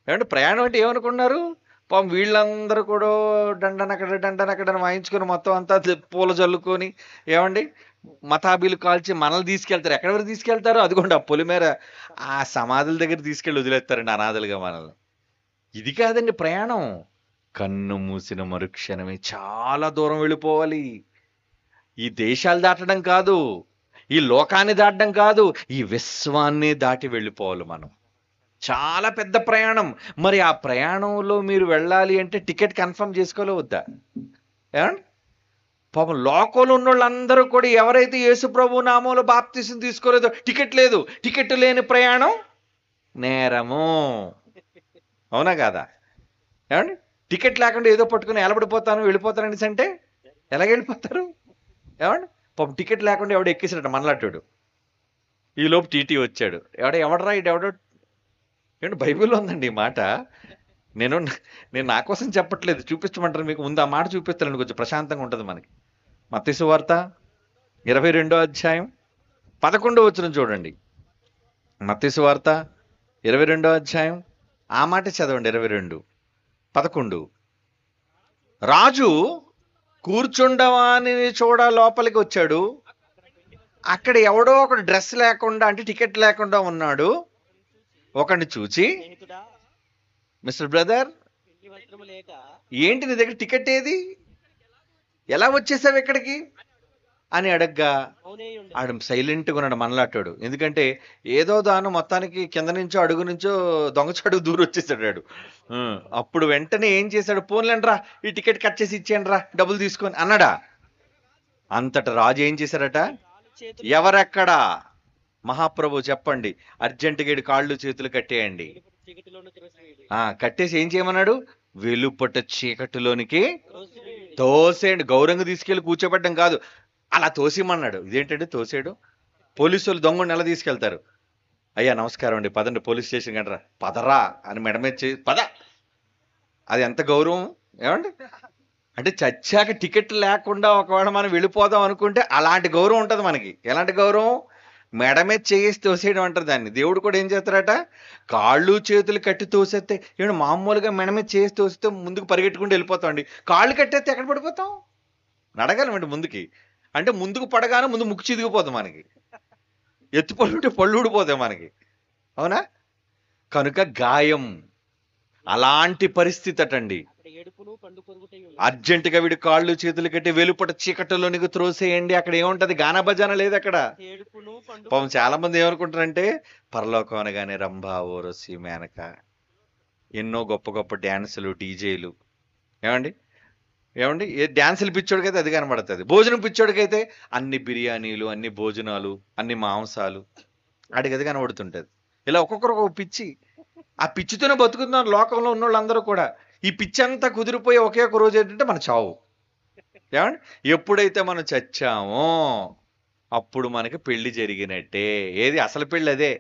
ఏమంటే ప్రయాణం అంటే ఏమనుకున్నారు? పాపం వీళ్ళందరూ కూడా డండనక్కడ వాయించుకొని మొత్తం అంతా పూల జల్లుకొని, ఏమండి, మతాబీలు కాల్చి మనల్ని తీసుకెళ్తారు. ఎక్కడి వరకు తీసుకెళ్తారో అదిగోండి, ఆ పొలిమేర ఆ సమాధుల దగ్గర తీసుకెళ్ళి వదిలేస్తారండి అనాథలుగా మనల్ని. ఇది కాదండి ప్రయాణం. కన్ను మూసిన మరుక్షణమే చాలా దూరం వెళ్ళిపోవాలి. ఈ దేశాలు దాటడం కాదు, ఈ లోకాన్ని దాటడం కాదు, ఈ విశ్వాన్ని దాటి వెళ్ళిపోవాలి మనం. చాలా పెద్ద ప్రయాణం. మరి ఆ ప్రయాణంలో మీరు వెళ్ళాలి అంటే టికెట్ కన్ఫర్మ్ చేసుకోలే వద్దా? ఏమండి, పాపం లోకంలో ఉన్న వాళ్ళందరూ కూడా ఎవరైతే యేసు ప్రభు నామంలో బాప్తిసం తీసుకోలేదో టికెట్ లేదు. టికెట్ లేని ప్రయాణం నేరము, అవునా కాదా? ఏమండి, టికెట్ లేకుండా ఏదో పట్టుకుని ఎలబడిపోతాను వెళ్ళిపోతానండి అంటే ఎలాగ వెళ్ళిపోతారు? ఏమండి, పాపం టికెట్ లేకుండా ఎవడో ఎక్కేసాడు మనలాంటాడు. ఈలోపు టీటీ వచ్చాడు, ఎవడరా ఎవడో. ఏంటి, బైబిల్లో ఉందండి ఈ మాట. నేను నా కోసం చెప్పట్లేదు, చూపించమంటారు మీకు. ముందు ఆ మాట చూపిస్తానండి, కొంచెం ప్రశాంతంగా ఉంటుంది మనకి. మత్తయి సువార్త 22వ అధ్యాయం 11వ వచనం చూడండి. మత్తయి సువార్త 22వ అధ్యాయం ఆ మాట చదవండి. 22:11. రాజు కూర్చుండవాని చూడ లోపలికి వచ్చాడు. అక్కడ ఎవడో ఒకడు డ్రెస్ లేకుండా, అంటే టికెట్ లేకుండా ఉన్నాడు. ఒకడిని చూచి, మిస్టర్ బ్రదర్, ఏంటి నీ దగ్గర టికెట్ ఏది? ఎలా వచ్చేసావు ఇక్కడికి? అని అడగ్గా ఆడు సైలెంట్గా ఉన్నాడు మనలాటాడు. ఎందుకంటే ఏదో దాను మొత్తానికి కింద నుంచో అడుగు నుంచో దొంగచాడుగు దూరం వచ్చేసాడు ఆడు. అప్పుడు వెంటనే ఏం చేశాడు, పోన్లేండి రా ఈ టికెట్ కట్ చేసి ఇచ్చేయండి రా డబ్బులు తీసుకొని అన్నాడా. అంతట రాజు ఏం చేశారట, ఎవరెక్కడా మహాప్రభు చెప్పండి, అర్జెంటుగా కాళ్ళు చేతులు కట్టేయండి. కట్టేసి ఏం చేయమన్నాడు, వెలుపట చీకటిలోనికి తోసేయండి. గౌరవంగా తీసుకెళ్లి కూర్చోబెట్టడం కాదు, అలా తోసిమన్నాడు. ఇదేంటంటే తోసాడు. పోలీసులు దొంగని ఎలా తీసుకెళ్తారు, అయ్యా నమస్కారం అండి పదండి పోలీస్ స్టేషన్ కంటరా, పదరా అని మెడమేచ్చి పద. అది ఎంత గౌరవం ఏమండి. అంటే చచ్చాక టికెట్ లేకుండా ఒకవేళ మనం వెళ్ళిపోదాం అనుకుంటే అలాంటి గౌరవం ఉంటుంది మనకి. ఎలాంటి గౌరవం, మెడమే చేసి తోసేయడం అంటారు దాన్ని. దేవుడు కూడా ఏం చేస్తారట, కాళ్ళు చేతులు కట్టి తోసేస్తే ఏమంటే మామూలుగా మెడమే చేసి తోస్తే ముందుకు పరిగెట్టుకుంటూ వెళ్ళిపోతామండి. కాళ్ళు కట్టేస్తే ఎక్కడ పడిపోతాం, నడగలమండి ముందుకి. అంటే ముందుకు పడగానే ముందు ముక్కు చిదిగిపోతాం మనకి, ఎత్తుపడుంటే పళ్ళు ఊడిపోతాయి మనకి, అవునా. కనుక గాయం అలాంటి పరిస్థితి అటండి. అర్జెంటుగా వీడి కాళ్ళు చేతులు కట్టి వెలుపట చీకటిలోనికి త్రోసేయండి. అక్కడ ఏముంటది, గానా భజన లేదు అక్కడ. పాపం చాలా మంది ఏమనుకుంటారంటే పరలోకం అనగానే రంభా ఓరసి మేనక, ఎన్నో గొప్ప గొప్ప డ్యాన్సులు డీజేలు, ఏమండి ఏమండి ఏ డ్యాన్సులు పిచ్చోడికైతే అది కనబడుతుంది, భోజనం పిచ్చోడికైతే అన్ని బిర్యానీలు అన్ని భోజనాలు అన్ని మాంసాలు ఆడికి అది కనబడుతుంటది. ఇలా ఒక్కొక్కరు ఒక పిచ్చి, ఆ పిచ్చితోనే బతుకుతున్నారు లోకంలో ఉన్న వాళ్ళందరూ కూడా. ఈ పిచ్చి అంతా కుదిరిపోయి ఒకే ఒక రోజు ఏంటంటే మన చావు. ఏమండి, ఎప్పుడైతే మనం చచ్చామో అప్పుడు మనకి పెళ్లి జరిగినట్టే. ఏది అసలు పెళ్ళి అదే.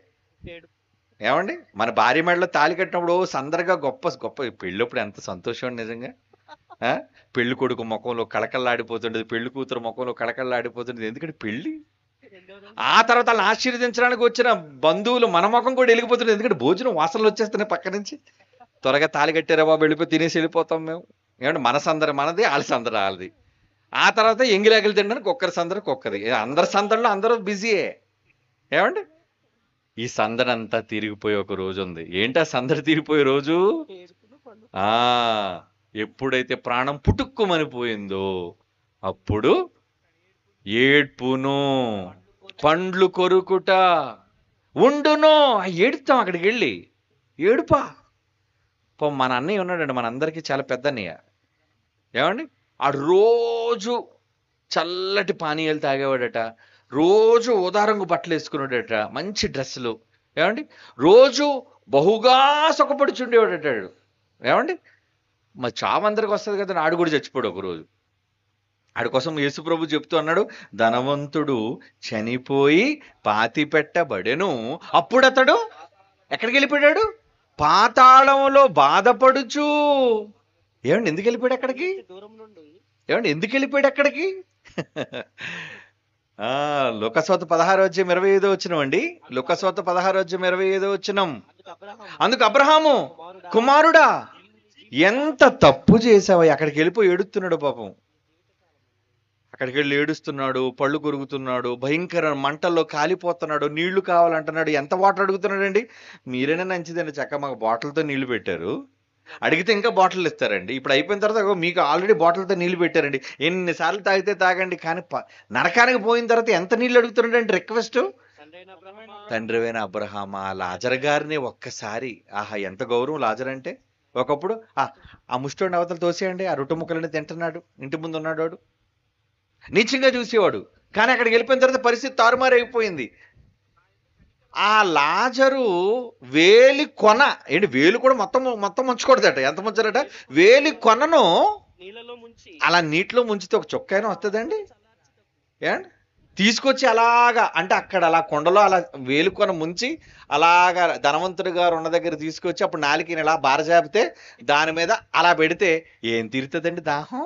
ఏమండి, మన భార్య మెడలో తాళి కట్టినప్పుడు సందర్గా గొప్ప గొప్ప పెళ్ళప్పుడు ఎంత సంతోషం నిజంగా. పెళ్లి కొడుకు ముఖంలో కళకళలాడిపోతుండేది, పెళ్లి కూతురు ముఖంలో కళకళలాడిపోతుండేది. ఎందుకంటే పెళ్లి. ఆ తర్వాత వాళ్ళని ఆశీర్వదించడానికి వచ్చిన బంధువులు మన ముఖం కూడా వెలిగిపోతుంది, ఎందుకంటే భోజనం వాసనలు వచ్చేస్తున్నాయి పక్క నుంచి. త్వరగా తాళి కట్టారా బాబు, వెళ్ళిపోయి తినేసి వెళ్ళిపోతాం మేము. ఏమంటే మన సందర మనది, వాళ్ళ సందర వాళ్ళది. ఆ తర్వాత ఎంగిలాగిలు తినడానికి ఒక్కరి సందర ఒక్కది, అందరి సందడిలో అందరూ బిజీయే. ఏమండి, ఈ సందడంతా తిరిగిపోయే ఒక రోజు ఉంది. ఏంటి ఆ సందడి తిరిగిపోయే రోజు, ఎప్పుడైతే ప్రాణం పుట్టుక్కుమనిపోయిందో అప్పుడు ఏడ్పును పండ్లు కొరుకుట ఉండును. ఏడుతాం అక్కడికి వెళ్ళి, ఏడుపా. మన అన్నయ్య ఉన్నాడండి, మనందరికీ చాలా పెద్ద అన్నయ్య. ఏమండి, ఆ రోజు చల్లటి పానీయాలు తాగేవాడట, రోజు ఓదారంగు బట్టలు వేసుకున్నాడట, మంచి డ్రెస్సులు. ఏమండి, రోజు బహుగా సుఖపడుచుండేవాడట. ఏమండి, మరి చావు అందరికి వస్తుంది కదా, ఆడు కూడా చచ్చిపోయాడు ఒకరోజు. ఆడి కోసం యేసుప్రభు చెప్తూ అన్నాడు, ధనవంతుడు చనిపోయి పాతి పెట్టబడెను, అప్పుడు అతడు ఎక్కడికి వెళ్ళిపోయాడు, పాతాళంలో బాధపడుచు. ఏమండి, ఎందుకు వెళ్ళిపోయాడు అక్కడికి, ఏమండి ఎందుకు వెళ్ళిపోయాడు అక్కడికి. లోకస్వార్త 16:25 అండి. లోకస్వార్త 16:25. అందుకు అబ్రహాము, కుమారుడా ఎంత తప్పు చేసావా. అక్కడికి వెళ్ళిపోయి ఏడుస్తున్నాడు పాపం. అక్కడికి వెళ్ళి ఏడుస్తున్నాడు, పళ్ళు కొరుకుతున్నాడు, భయంకర మంటల్లో కాలిపోతున్నాడు, నీళ్లు కావాలంటున్నాడు. ఎంత వాటర్ అడుగుతున్నాడండి. మీరైనా మంచిదండి, చక్కగా మాకు బాటిల్తో నీళ్లు పెట్టారు, అడిగితే ఇంకా బాటిల్ ఇస్తారండి. ఇప్పుడు అయిపోయిన తర్వాత మీకు ఆల్రెడీ బాటిల్తో నీళ్లు పెట్టారండి, ఎన్నిసార్లు తాగితే తాగండి. కానీ నరకానికి పోయిన తర్వాత ఎంత నీళ్లు అడుగుతున్నాడండి. రిక్వెస్ట్, తండ్రివైన అబ్రహామా లాజర్ గారిని ఒక్కసారి, ఆహా ఎంత గౌరవం లాజర్ అంటే. ఒకప్పుడు ఆ ముష్టోడిని అవతల తోసేయండి, ఆ రొట్టె ముక్కలని తింటున్నాడు, ఇంటి ముందు ఉన్నాడు వాడు, నీచంగా చూసేవాడు. కానీ అక్కడికి వెళ్ళిపోయిన తర్వాత పరిస్థితి తారుమారైపోయింది. ఆ లాజరు వేలి కొన, ఏంటి వేలు కూడా మొత్తం ముంచకూడదట. ఎంత ముంచారట, వేలి కొనను అలా నీటిలో ముంచితే ఒక చొక్కైనా వస్తుందండి. ఏమండి, తీసుకొచ్చి అలాగా, అంటే అక్కడ అలా కొండలో అలా వేలుకొన ముంచి అలాగా ధనవంతుడి గారు ఉన్న దగ్గర తీసుకొచ్చి అప్పుడు నాలికని ఇలా బారజాపితే దాని మీద అలా పెడితే ఏం తీరుతుందండి దాహం.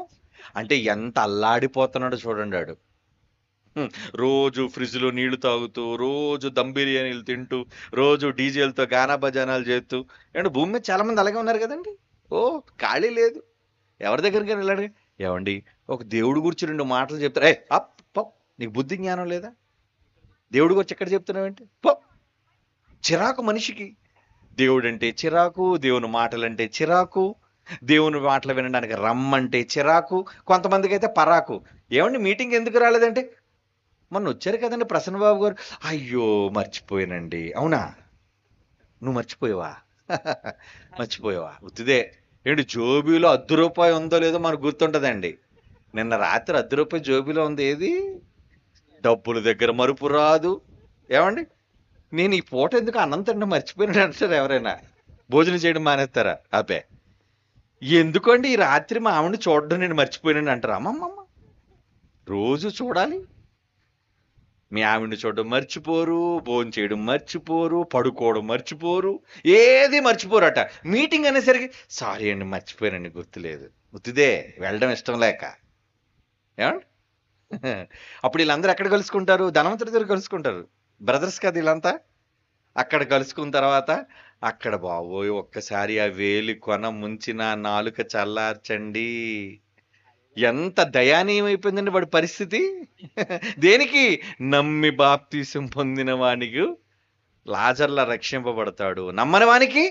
అంటే ఎంత అల్లాడిపోతున్నాడో చూడండి వాడు. రోజు ఫ్రిడ్జ్లో నీళ్లు తాగుతూ, రోజు దమ్ బిర్యానీలు తింటూ, రోజు డీజేలతో గానా భజనాలు చేస్తూ. ఏమంటే భూమి మీద చాలా మంది అలాగే ఉన్నారు కదండి. ఖాళీ లేదు. ఎవరి దగ్గరికి వెళ్ళాడు, ఏమండి ఒక దేవుడి గురించి 2 మాటలు చెప్తారు, అప్ పప్ నీకు బుద్ధి జ్ఞానం లేదా, దేవుడి గురించి ఎక్కడ చెప్తున్నావేంటి, పో. చిరాకు మనిషికి, దేవుడు అంటే చిరాకు, దేవుని మాటలంటే చిరాకు, దేవుని మాటలు వినడానికి రమ్మంటే చిరాకు, కొంతమందికి అయితే పరాకు. ఏమండి మీటింగ్ ఎందుకు రాలేదంటే మొన్న వచ్చారు కదండి ప్రసన్న బాబు గారు. అయ్యో మర్చిపోయానండి. అవునా, నువ్వు మర్చిపోయావా? మర్చిపోయావా? ఉత్తిదే. ఏంటి జోబీలో రూపాయి ఉందో లేదో మనకు గుర్తుంటదండి. నిన్న రాత్రి రూపాయి జోబీలో ఉంది. ఏది? డబ్బుల దగ్గర మరుపు రాదు. ఏమండి, నేను ఈ పూట ఎందుకు అన్నం తినడం మర్చిపోయినాడు అంటారు ఎవరైనా. భోజనం చేయడం మానేస్తారా? అబ్బే, ఎందుకండి ఈ రాత్రి మా ఆవిడని చూడడం నేను మర్చిపోయినాను అంటారు. అమ్మమ్మమ్మ, రోజు చూడాలి. మీ ఆవిడని చూడడం మర్చిపోరు, భోజనం చేయడం మర్చిపోరు, పడుకోవడం మర్చిపోరు, ఏది మర్చిపోరట. మీటింగ్ అనేసరికి సారీ అండి మర్చిపోయానండి, గుర్తులేదు. గుర్తుదే, వెళ్ళడం ఇష్టం లేక. ఏమండి, అప్పుడు వీళ్ళందరూ ఎక్కడ కలుసుకుంటారు? ధనవంతుడి దగ్గర కలుసుకుంటారు. బ్రదర్స్ కదా వీళ్ళంతా. అక్కడ కలుసుకున్న తర్వాత అక్కడ బాబోయ్ ఒక్కసారి ఆ వేలి కొన ముంచిన నాలుక చల్లార్చండి. ఎంత దయానీయమైపోయిందండి వాడి పరిస్థితి. దేనికి? నమ్మి బాప్తీసం పొందిన వానికి లాజర్లా రక్షింపబడతాడు, నమ్మని వానికి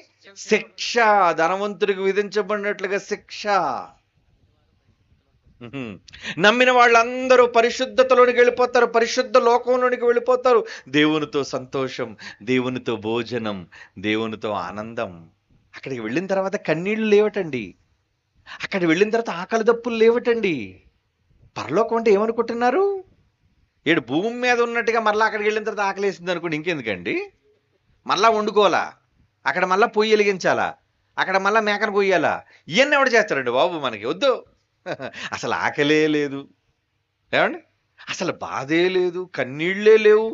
శిక్ష, ధనవంతుడికి విధించబడినట్లుగా శిక్ష. నమ్మిన వాళ్ళందరూ పరిశుద్ధతలోనికి వెళ్ళిపోతారు, పరిశుద్ధ లోకంలోనికి వెళ్ళిపోతారు. దేవునితో సంతోషం, దేవునితో భోజనం, దేవునితో ఆనందం. అక్కడికి వెళ్ళిన తర్వాత కన్నీళ్లు లేవటండి. అక్కడికి వెళ్ళిన తర్వాత ఆకలి దప్పులు లేవటండి. పరలోకం అంటే ఏమనుకుంటున్నారు? ఏడు భూమి మీద ఉన్నట్టుగా మళ్ళీ అక్కడికి వెళ్ళిన తర్వాత ఆకలేసింది అనుకోండి, ఇంకెందుకండి? మళ్ళా వండుకోవాలా, అక్కడ మళ్ళా పొయ్యి వెలిగించాలా, అక్కడ మళ్ళా మేకను కొయ్యాలా? ఇవన్నీ ఎవడు చేస్తారండి బాబు? మనకి వద్దు. అసలు ఆకలే లేదు. ఏమండి, అసలు బాధే లేదు, కన్నీళ్లే లేవు,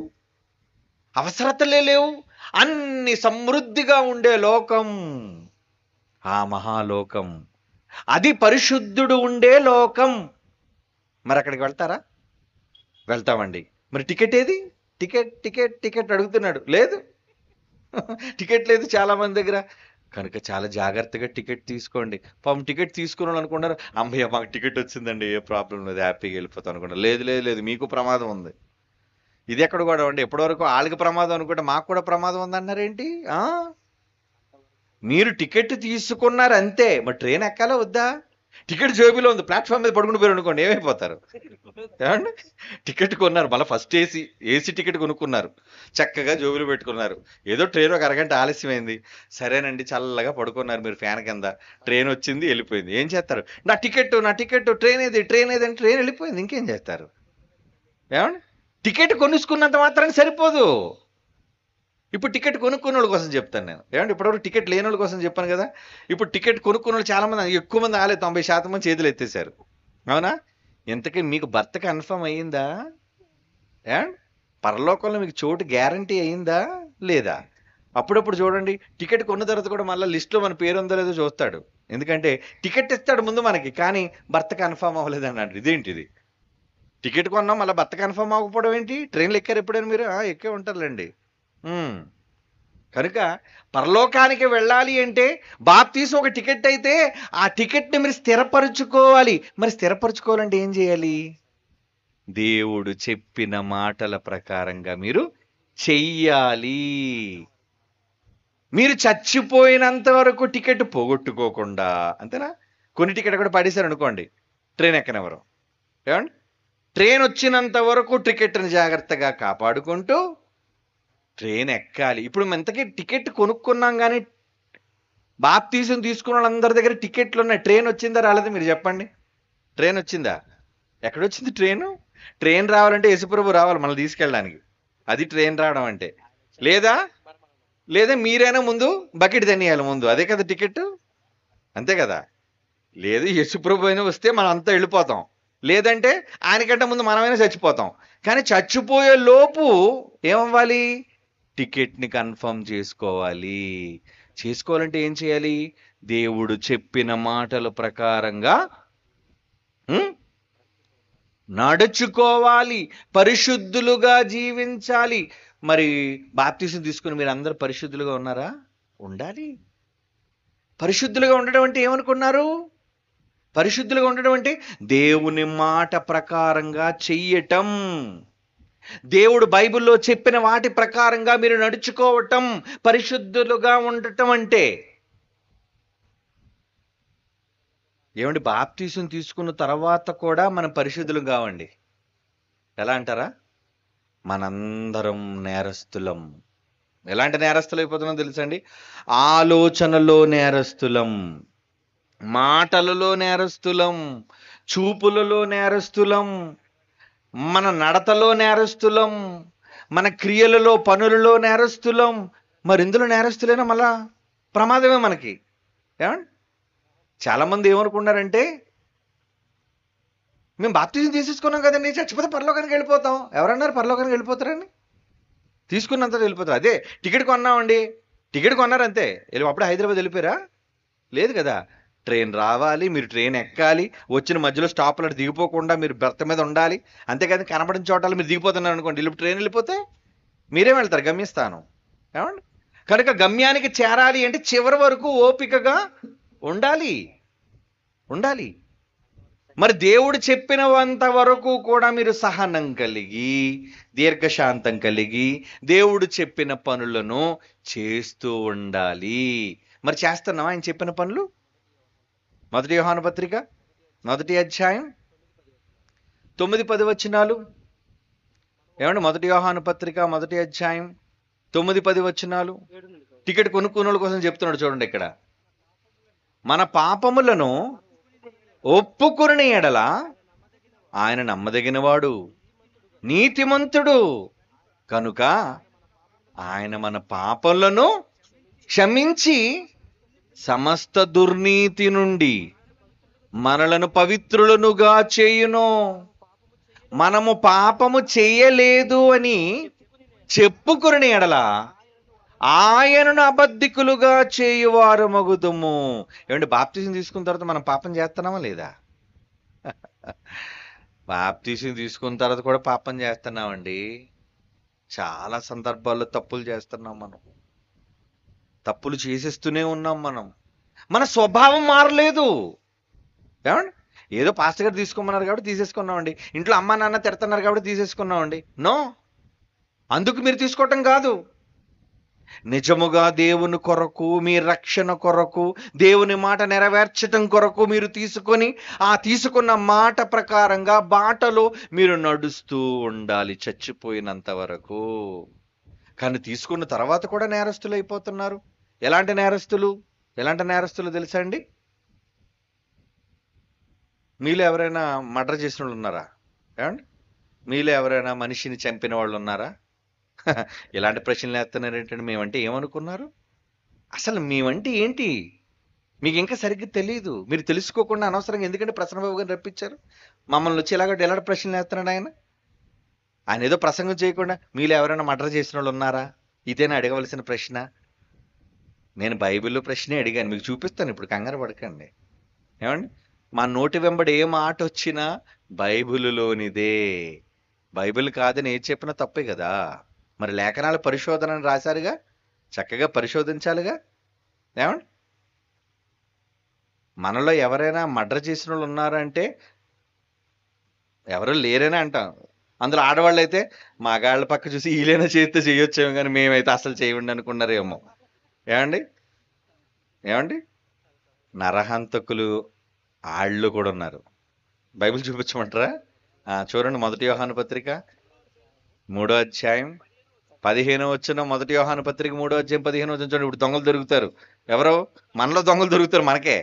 అవసరతలే లేవు. అన్ని సమృద్ధిగా ఉండే లోకం ఆ మహాలోకం. అది పరిశుద్ధుడు ఉండే లోకం. మరి అక్కడికి వెళ్తారా? వెళ్తామండి. మరి టికెట్ ఏది? టికెట్ టికెట్ టికెట్ అడుగుతున్నాడు, లేదు. టికెట్ లేదు చాలా మంది దగ్గర. కనుక చాలా జాగ్రత్తగా టికెట్ తీసుకోండి. పాపం టికెట్ తీసుకుని అనుకున్నారు, అమ్మయ్య మాకు టికెట్ వచ్చిందండి, ఏ ప్రాబ్లం లేదు, హ్యాపీగా వెళ్ళిపోతాం అనుకున్నారు. లేదు లేదు లేదు, మీకు ప్రమాదం ఉంది. ఇది ఎక్కడ కూడా అండి, ఎప్పటివరకు వాళ్ళకి ప్రమాదం అనుకుంటే మాకు కూడా ప్రమాదం ఉంది అన్నారేంటి? మీరు టికెట్ తీసుకున్నారు అంతే, మరి ట్రైన్ ఎక్కాలా వద్దా? టికెట్ జేబులో ఉంది, ప్లాట్ఫామ్ మీద పడుకుని పోయారు అనుకోండి, ఏమైపోతారు? ఏమండి, టికెట్ కొన్నారు, మళ్ళీ ఫస్ట్ ఏసీ టికెట్ కొనుక్కున్నారు, చక్కగా జోబులు పెట్టుకున్నారు. ఏదో ట్రైన్ ఒక అరగంట ఆలస్యమైంది, సరేనండి చల్లగా పడుకున్నారు మీరు ఫ్యాన్ కింద. ట్రైన్ వచ్చింది, వెళ్ళిపోయింది. ఏం చేస్తారు? నా టికెట్ ట్రైన్ ఏది అని ట్రైన్ వెళ్ళిపోయింది, ఇంకేం చేస్తారు? ఏమండి, టికెట్ కొనుక్కున్నంత మాత్రాన్ని సరిపోదు. ఇప్పుడు టికెట్ కొనుక్కున్న వాళ్ళ కోసం చెప్తాను నేను. ఏమంటే ఇప్పటివరకు టికెట్ లేని వాళ్ళ కోసం చెప్పాను కదా. ఇప్పుడు టికెట్ కొనుక్కున్న వాళ్ళు చాలా మంది, ఎక్కువ మంది ఆలే, 90% మంది చేతులు ఎత్తేసారు. అవునా? ఇంతకీ మీకు భర్త కన్ఫర్మ్ అయ్యిందా? ఏమండి, పరలోకంలో మీకు చోటు గ్యారంటీ అయ్యిందా లేదా? అప్పుడప్పుడు చూడండి, టికెట్ కొన్న తర్వాత కూడా మళ్ళీ లిస్టులో మన పేరు ఉందో లేదో చూస్తాడు. ఎందుకంటే టికెట్ ఇస్తాడు ముందు మనకి, కానీ భర్త కన్ఫర్మ్ అవ్వలేదు అన్నాడు. ఇదేంటిది? టికెట్ కొన్నాం, మళ్ళీ భర్త కన్ఫర్మ్ అవ్వకపోవడం ఏంటి? ట్రైన్లు ఎక్కారు ఎప్పుడైనా మీరు? ఎక్కే ఉంటారులేండి. కనుక పరలోకానికి వెళ్ళాలి అంటే బాప్తీసం ఒక టికెట్ అయితే, ఆ టికెట్ని మీరు స్థిరపరుచుకోవాలి. మరి స్థిరపరుచుకోవాలంటే ఏం చేయాలి? దేవుడు చెప్పిన మాటల ప్రకారంగా మీరు చెయ్యాలి. మీరు చచ్చిపోయినంత వరకు టికెట్ పోగొట్టుకోకుండా, అంతేనా? కొన్ని టికెట్ కూడా పడేశారు అనుకోండి, ట్రైన్ ఎక్కనెవరు. ఏమండి, ట్రైన్ వచ్చినంత వరకు టికెట్ని జాగ్రత్తగా కాపాడుకుంటూ ట్రైన్ ఎక్కాలి. ఇప్పుడు ఇంతకీ టికెట్ కొనుక్కున్నాం, కానీ బాప్తీసం తీసుకున్న వాళ్ళందరి దగ్గర టికెట్లు ఉన్నాయి. ట్రైన్ వచ్చిందా రాలేదా మీరు చెప్పండి? ట్రైన్ వచ్చిందా? ఎక్కడొచ్చింది ట్రైను? ట్రైన్ రావాలంటే యేసుప్రభు రావాలి మనల్ని తీసుకెళ్ళడానికి. అది ట్రైన్ రావడం అంటే. లేదా లేదా మీరైనా ముందు బకెట్ తినేయాలి ముందు, అదే కదా టికెట్. అంతే కదా. లేదు, యేసుప్రభు అయినా వస్తే మనం అంతా వెళ్ళిపోతాం, లేదంటే ఆయనకంటే ముందు మనమైనా చచ్చిపోతాం. కానీ చచ్చిపోయే లోపు ఏమవ్వాలి? టికెట్ని కన్ఫర్మ్ చేసుకోవాలి. చేసుకోవాలంటే ఏం చేయాలి? దేవుడు చెప్పిన మాటల ప్రకారంగా నడుచుకోవాలి, పరిశుద్ధులుగా జీవించాలి. మరి బాప్తీసం తీసుకుని మీరు అందరు పరిశుద్ధులుగా ఉన్నారా? ఉండాలి. పరిశుద్ధులుగా ఉండడం అంటే ఏమనుకున్నారు? పరిశుద్ధులుగా ఉండడం అంటే దేవుని మాట ప్రకారంగా చెయ్యటం. దేవుడు బైబిల్లో చెప్పిన వాటి ప్రకారంగా మీరు నడుచుకోవటం పరిశుద్ధులుగా ఉండటం అంటే. ఏమండి, బాప్తీసం తీసుకున్న తర్వాత కూడా మనం పరిశుద్ధులు కావండి. ఎలా అంటారా? మనందరం నేరస్తులం. ఎలాంటి నేరస్తులు అయిపోతున్నాం తెలుసండి? ఆలోచనలో నేరస్తులం, మాటలలో నేరస్తులం, చూపులలో నేరస్తులం, మన నడతలో నేరస్తులం, మన క్రియలలో పనులలో నేరస్తులం. మరి ఇందులో నేరస్తులేనా? మళ్ళా ప్రమాదమే మనకి. ఏమండి, చాలామంది ఏమనుకున్నారంటే, మేము బాప్తిజం తీసేసుకున్నాం కదండి, చచ్చిపోతే పరలోకానికి వెళ్ళిపోతాం. ఎవరన్నారు పరలోకానికి వెళ్ళిపోతారని? తీసుకున్నంత వెళ్ళిపోతారు. అదే టికెట్ కొన్నామండి, టికెట్ కొన్నారంతే, అప్పుడే హైదరాబాద్ వెళ్ళిపోయారా? లేదు కదా. ట్రైన్ రావాలి, మీరు ట్రైన్ ఎక్కాలి, వచ్చిన మధ్యలో స్టాప్లో దిగిపోకుండా మీరు బెర్త్ మీద ఉండాలి. అంతేకాదు కనపడిన చోటాలు మీరు దిగిపోతున్నారు అనుకోండి, వెళ్ళి ట్రైన్ వెళ్ళిపోతే మీరేం వెళ్తారు? గమ్యస్థానం. ఏమండి, కనుక గమ్యానికి చేరాలి అంటే చివరి వరకు ఓపికగా ఉండాలి ఉండాలి. మరి దేవుడు చెప్పినంత వరకు కూడా మీరు సహనం కలిగి, దీర్ఘశాంతం కలిగి, దేవుడు చెప్పిన పనులను చేస్తూ ఉండాలి. మరి చేస్తున్నావా ఆయన చెప్పిన పనులు? 1 యోహాను పత్రిక 1వ అధ్యాయం 9-10 వచనాలు. ఏమండి, 1 యోహాను పత్రిక 1వ అధ్యాయం 9-10 వచనాలు. టికెట్ కొనుక్కునే కోసం చెప్తున్నాడు చూడండి. ఇక్కడ మన పాపములను ఒప్పుకొనిన ఎడల ఆయన నమ్మదగినవాడు, నీతిమంతుడు కనుక ఆయన మన పాపములను క్షమించి సమస్త దుర్నీతి నుండి మనలను పవిత్రులనుగా చేయును. మనము పాపము చేయలేదు అని చెప్పుకుని ఎడల ఆయనను అబద్ధికులుగా చేయువారు మగుదుము. ఏమంటే, బాప్తిజం తీసుకున్న తర్వాత మనం పాపం చేస్తున్నామా లేదా? బాప్తిజం తీసుకున్న తర్వాత కూడా పాపం చేస్తున్నామండి. చాలా సందర్భాల్లో తప్పులు చేస్తున్నాం. మనం తప్పులు చేసేస్తూనే ఉన్నాం. మన స్వభావం మారలేదు. ఏమండి, ఏదో పాస్టర్ గారు తీసుకోమన్నారు కాబట్టి తీసేసుకున్నామండి, ఇంట్లో అమ్మా నాన్న తిడుతున్నారు కాబట్టి తీసేసుకున్నామండి. నో, అందుకు మీరు తీసుకోవటం కాదు. నిజముగా దేవుని కొరకు, మీ రక్షణ కొరకు, దేవుని మాట నెరవేర్చటం కొరకు మీరు తీసుకొని, ఆ తీసుకున్న మాట ప్రకారంగా బాటలో మీరు నడుస్తూ ఉండాలి చచ్చిపోయినంత వరకు. కానీ తీసుకున్న తర్వాత కూడా నేరస్తులు అయిపోతున్నారు. ఎలాంటి నేరస్తులు తెలుసా అండి? మీలో ఎవరైనా మర్డర్ చేసిన వాళ్ళు ఉన్నారా? ఏమండి, మీలో ఎవరైనా మనిషిని చంపిన వాళ్ళు ఉన్నారా? ఇలాంటి ప్రశ్నలు వేస్తున్నారు ఏంటంటే, మేమంటే ఏమనుకున్నారు? అసలు మేమంటే ఏంటి మీకు ఇంకా సరిగ్గా తెలియదు. మీరు తెలుసుకోకుండా అనవసరంగా ఎందుకంటే ప్రసన్నబాబు గారిని రప్పించారు, మమ్మల్ని వచ్చి ఎలాంటి ప్రశ్నలు వేస్తున్నాడు ఆయన ఏదో ప్రసంగం చేయకుండా మీలో ఎవరైనా మర్డర్ చేసిన వాళ్ళు ఉన్నారా? ఇదేనా అడగవలసిన ప్రశ్న? నేను బైబిల్లో ప్రశ్నే అడిగాను, మీకు చూపిస్తాను ఇప్పుడు, కంగారు పడకండి. ఏమండి, మా నోటి వెంబడి ఏ మాట వచ్చినా బైబిలులోనిదే. బైబిల్ కాదని ఏది చెప్పినా తప్పే కదా. మరి లేఖనాల పరిశోధనని రాశారుగా, చక్కగా పరిశోధించాలిగా. ఏమండి, మనలో ఎవరైనా మర్డర్ చేసిన వాళ్ళు ఉన్నారంటే ఎవరు లేరనే అంటాం. అందులో ఆడవాళ్ళు అయితే మగాళ్ళ పక్క చూసి వీలైనా చేస్తే చేయొచ్చేమో, కానీ మేమైతే అసలు చేయండి అనుకున్నారేమో. ఏమండి, నరహంతకులు ఆళ్ళు కూడా ఉన్నారు. బైబిల్ చూపించమంటారా? చూడండి, 1 యోహాను పత్రిక 3వ అధ్యాయం 15వ వచనం. 1 యోహాను పత్రిక 3వ అధ్యాయం 15వ వచనం చూడండి. ఇప్పుడు దొంగలు దొరుకుతారు. ఎవరో మనలో దొంగలు దొరుకుతారు మనకే.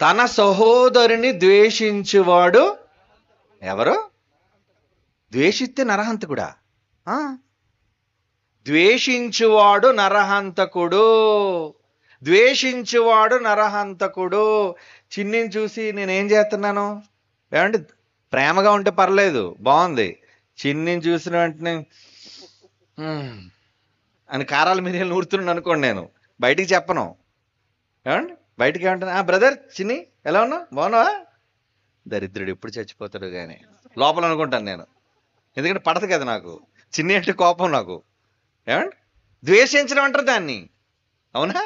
తన సహోదరుని ద్వేషించువాడు ఎవరు? ద్వేషిస్తే నరహంతకుడా? ద్వేషించువాడు నరహంతకుడు. చిన్నిని చూసి నేనేం చేస్తున్నాను? ఏమంటే, ప్రేమగా ఉంటే పర్లేదు, బాగుంది. చిన్నిని చూసిన వెంటనే అని కారాల మిరియాలు నూరుతున్నాను అనుకోండి, నేను బయటికి చెప్పను. ఏమండి, బయటికి ఏమంటాను? బ్రదర్ చిన్ని ఎలా ఉన్నావు, బాగున్నావా? దరిద్రుడు ఎప్పుడు చచ్చిపోతాడు కానీ లోపల అనుకుంటాను నేను, ఎందుకంటే పడదు కదా నాకు. చిన్ని అంటే కోపం నాకు. ఏమండి, ద్వేషించడం అంటారు దాన్ని, అవునా?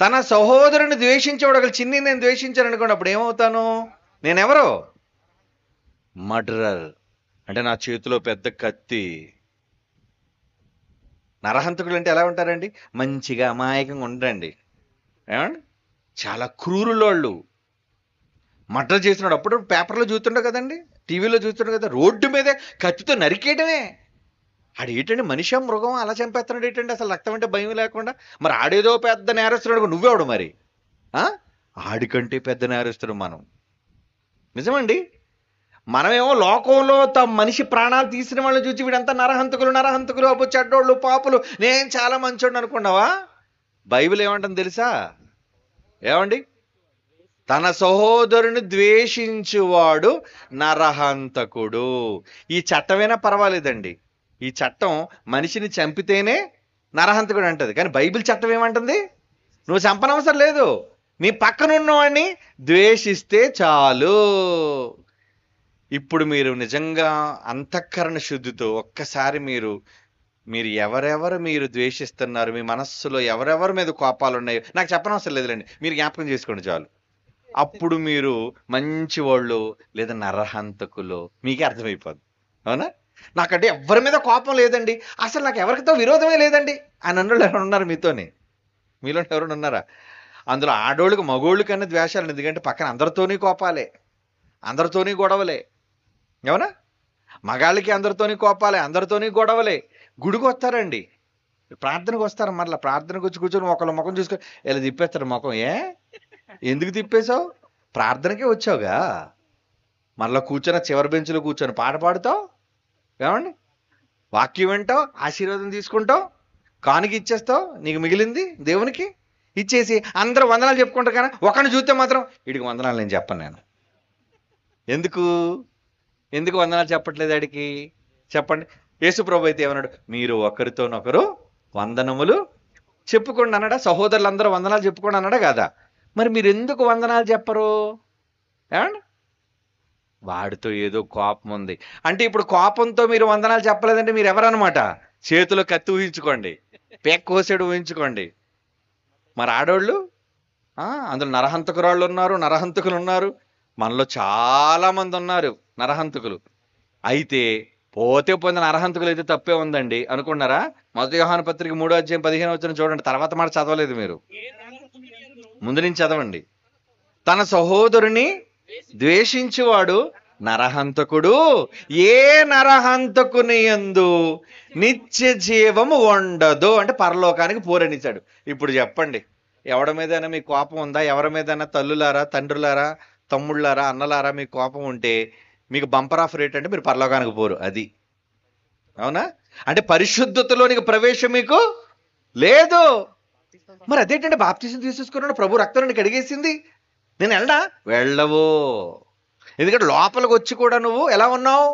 తన సహోదరుని ద్వేషించేవాడు ఒకళ్ళు, చిన్ని నేను ద్వేషించాను అనుకోండి, అప్పుడు ఏమవుతాను? నేనెవరో? మర్డరర్. అంటే నా చేతిలో పెద్ద కత్తి. నరహంతకులు అంటే ఎలా ఉంటారండి? మంచిగా అమాయకంగా ఉండండి. ఏమండి, చాలా క్రూరులోళ్ళు. మర్డర్ చేసినాడు అప్పుడు పేపర్లో చూస్తుండే కదండి, టీవీలో చూస్తున్నాడు కదా, రోడ్డు మీదే కత్తితో నరికేయడమే. ఆడేటండి, మనిషి మృగం అలా చంపేస్తున్నాడు ఏంటండి? అసలు రక్తం అంటే భయం లేకుండా. మరి ఆడేదో పెద్ద నేరస్తున్నాడు, నువ్వేవాడు మరి? ఆ ఆడికంటే పెద్ద నేరస్తుడు మనం. నిజమండి. మనమేమో లోకంలో మనిషి ప్రాణాలు తీసిన వాళ్ళని చూసి వీడంతా నరహంతకులు నరహంతకులు, అబ్బో చెడ్డోళ్ళు పాపులు, నేను చాలా మంచోడు అనుకున్నావా? బైబిల్ ఏమంటుంది తెలుసా? ఏమండి? తన సహోదరుని ద్వేషించువాడు నరహంతకుడు. ఈ చట్టమైనా పర్వాలేదండి, ఈ చట్టం మనిషిని చంపితేనే నరహంతకుడు అంటది. కానీ బైబిల్ చట్టం ఏమంటుంది? నువ్వు చంపనవసరం లేదు, నీ పక్కనున్నవాడిని ద్వేషిస్తే చాలు. ఇప్పుడు మీరు నిజంగా అంతఃకరణ శుద్ధితో ఒక్కసారి మీరు ఎవరెవరు మీరు ద్వేషిస్తున్నారు, మీ మనస్సులో ఎవరెవరి మీద కోపాలు ఉన్నాయో నాకు చెప్పనవసరం లేదులేండి, మీరు జ్ఞాపకం చేసుకోండి చాలు. అప్పుడు మీరు మంచి వాళ్ళు లేదా నరహంతకులు మీకే అర్థమైపోద్ది. అవునా? నాకంటే ఎవరి మీద కోపం లేదండి, అసలు నాకు ఎవరితో విరోధమే లేదండి అని అన్నోళ్ళు ఎవరు ఉన్నారు మీతోనే? మీలో ఎవరైనా ఉన్నారా? అందులో ఆడోళ్ళకి మగోళ్ళు కన్నా ద్వేషాలు. ఎందుకంటే పక్కన అందరితోని కోపాలే, అందరితోని గొడవలే. ఏమన్నా? మగాళ్ళకి అందరితోని కోపాలే, అందరితోని గొడవలే. గుడికి వస్తారండి, ప్రార్థనకు వస్తారు, మరలా ప్రార్థనకు వచ్చి కూర్చొని ఒకళ్ళ ముఖం చూసుకొని ఇలా తిప్పేస్తారు ముఖం. ఎందుకు తిప్పేశావు? ప్రార్థనకే వచ్చావుగా, మరలా కూర్చొని చివరి బెంచ్లో కూర్చొని పాట పాడుతావు. ఏమండి? వాక్యం వింటావు, ఆశీర్వాదం తీసుకుంటావు, కానుక ఇచ్చేస్తావు, నీకు మిగిలింది దేవునికి ఇచ్చేసి అందరూ వందనాలు చెప్పుకుంటారు. కానీ ఒకరిని చూస్తే మాత్రం వీడికి వందనాలు నేను చెప్పను. నేను ఎందుకు వందనాలు చెప్పట్లేదు ఆడికి? చెప్పండి. యేసు ప్రభు అయితే ఏమన్నాడు? మీరు ఒకరితోనొకరు వందనములు చెప్పుకోండి అన్నాడా? సహోదరులందరూ వందనాలు చెప్పుకోండి అన్నాడా కాదా? మరి మీరు ఎందుకు వందనాలు చెప్పరు? ఏమండి? వాడితో ఏదో కోపం ఉంది అంటే, ఇప్పుడు కోపంతో మీరు వందనాలు చెప్పలేదంటే మీరు ఎవరన్నమాట? చేతిలో కత్తి ఊహించుకోండి, పేక్ కోసేడు ఊహించుకోండి. మరి ఆడోళ్ళు అందులో నరహంతకురాళ్ళు ఉన్నారు, నరహంతకులు ఉన్నారు. మనలో చాలా మంది ఉన్నారు నరహంతకులు. అయితే పోతే పొందిన నరహంతకులు అయితే తప్పే ఉందండి అనుకున్నారా? మొదటి యోహాను పత్రిక 3:15 చూడండి. తర్వాత మాట చదవలేదు మీరు, ముందు నుంచి చదవండి. తన సహోదరుని ద్వేషించువాడు నరహంతకుడు, ఏ నరహంతకుని యందు నిత్య జీవము ఉండదు. అంటే పరలోకానికి పోరనిచ్చాడు. ఇప్పుడు చెప్పండి, ఎవరి మీదైనా మీకు కోపం ఉందా? ఎవరి మీదైనా తల్లులారా, తండ్రులారా, తమ్ముళ్ళారా, అన్నలారా మీకు కోపం ఉంటే మీకు బంపర్ ఆఫ్ రేట్ అంటే మీరు పరలోకానికి పోరు. అది అవునా? అంటే పరిశుద్ధతలోనికి ప్రవేశం మీకు లేదు. మరి అదేంటంటే బాప్తిసం తీసేసుకున్నాడు, ప్రభు రక్తం కడిగేసింది, నేను వెళ్ళవు. ఎందుకంటే లోపలికి వచ్చి కూడా నువ్వు ఎలా ఉన్నావు?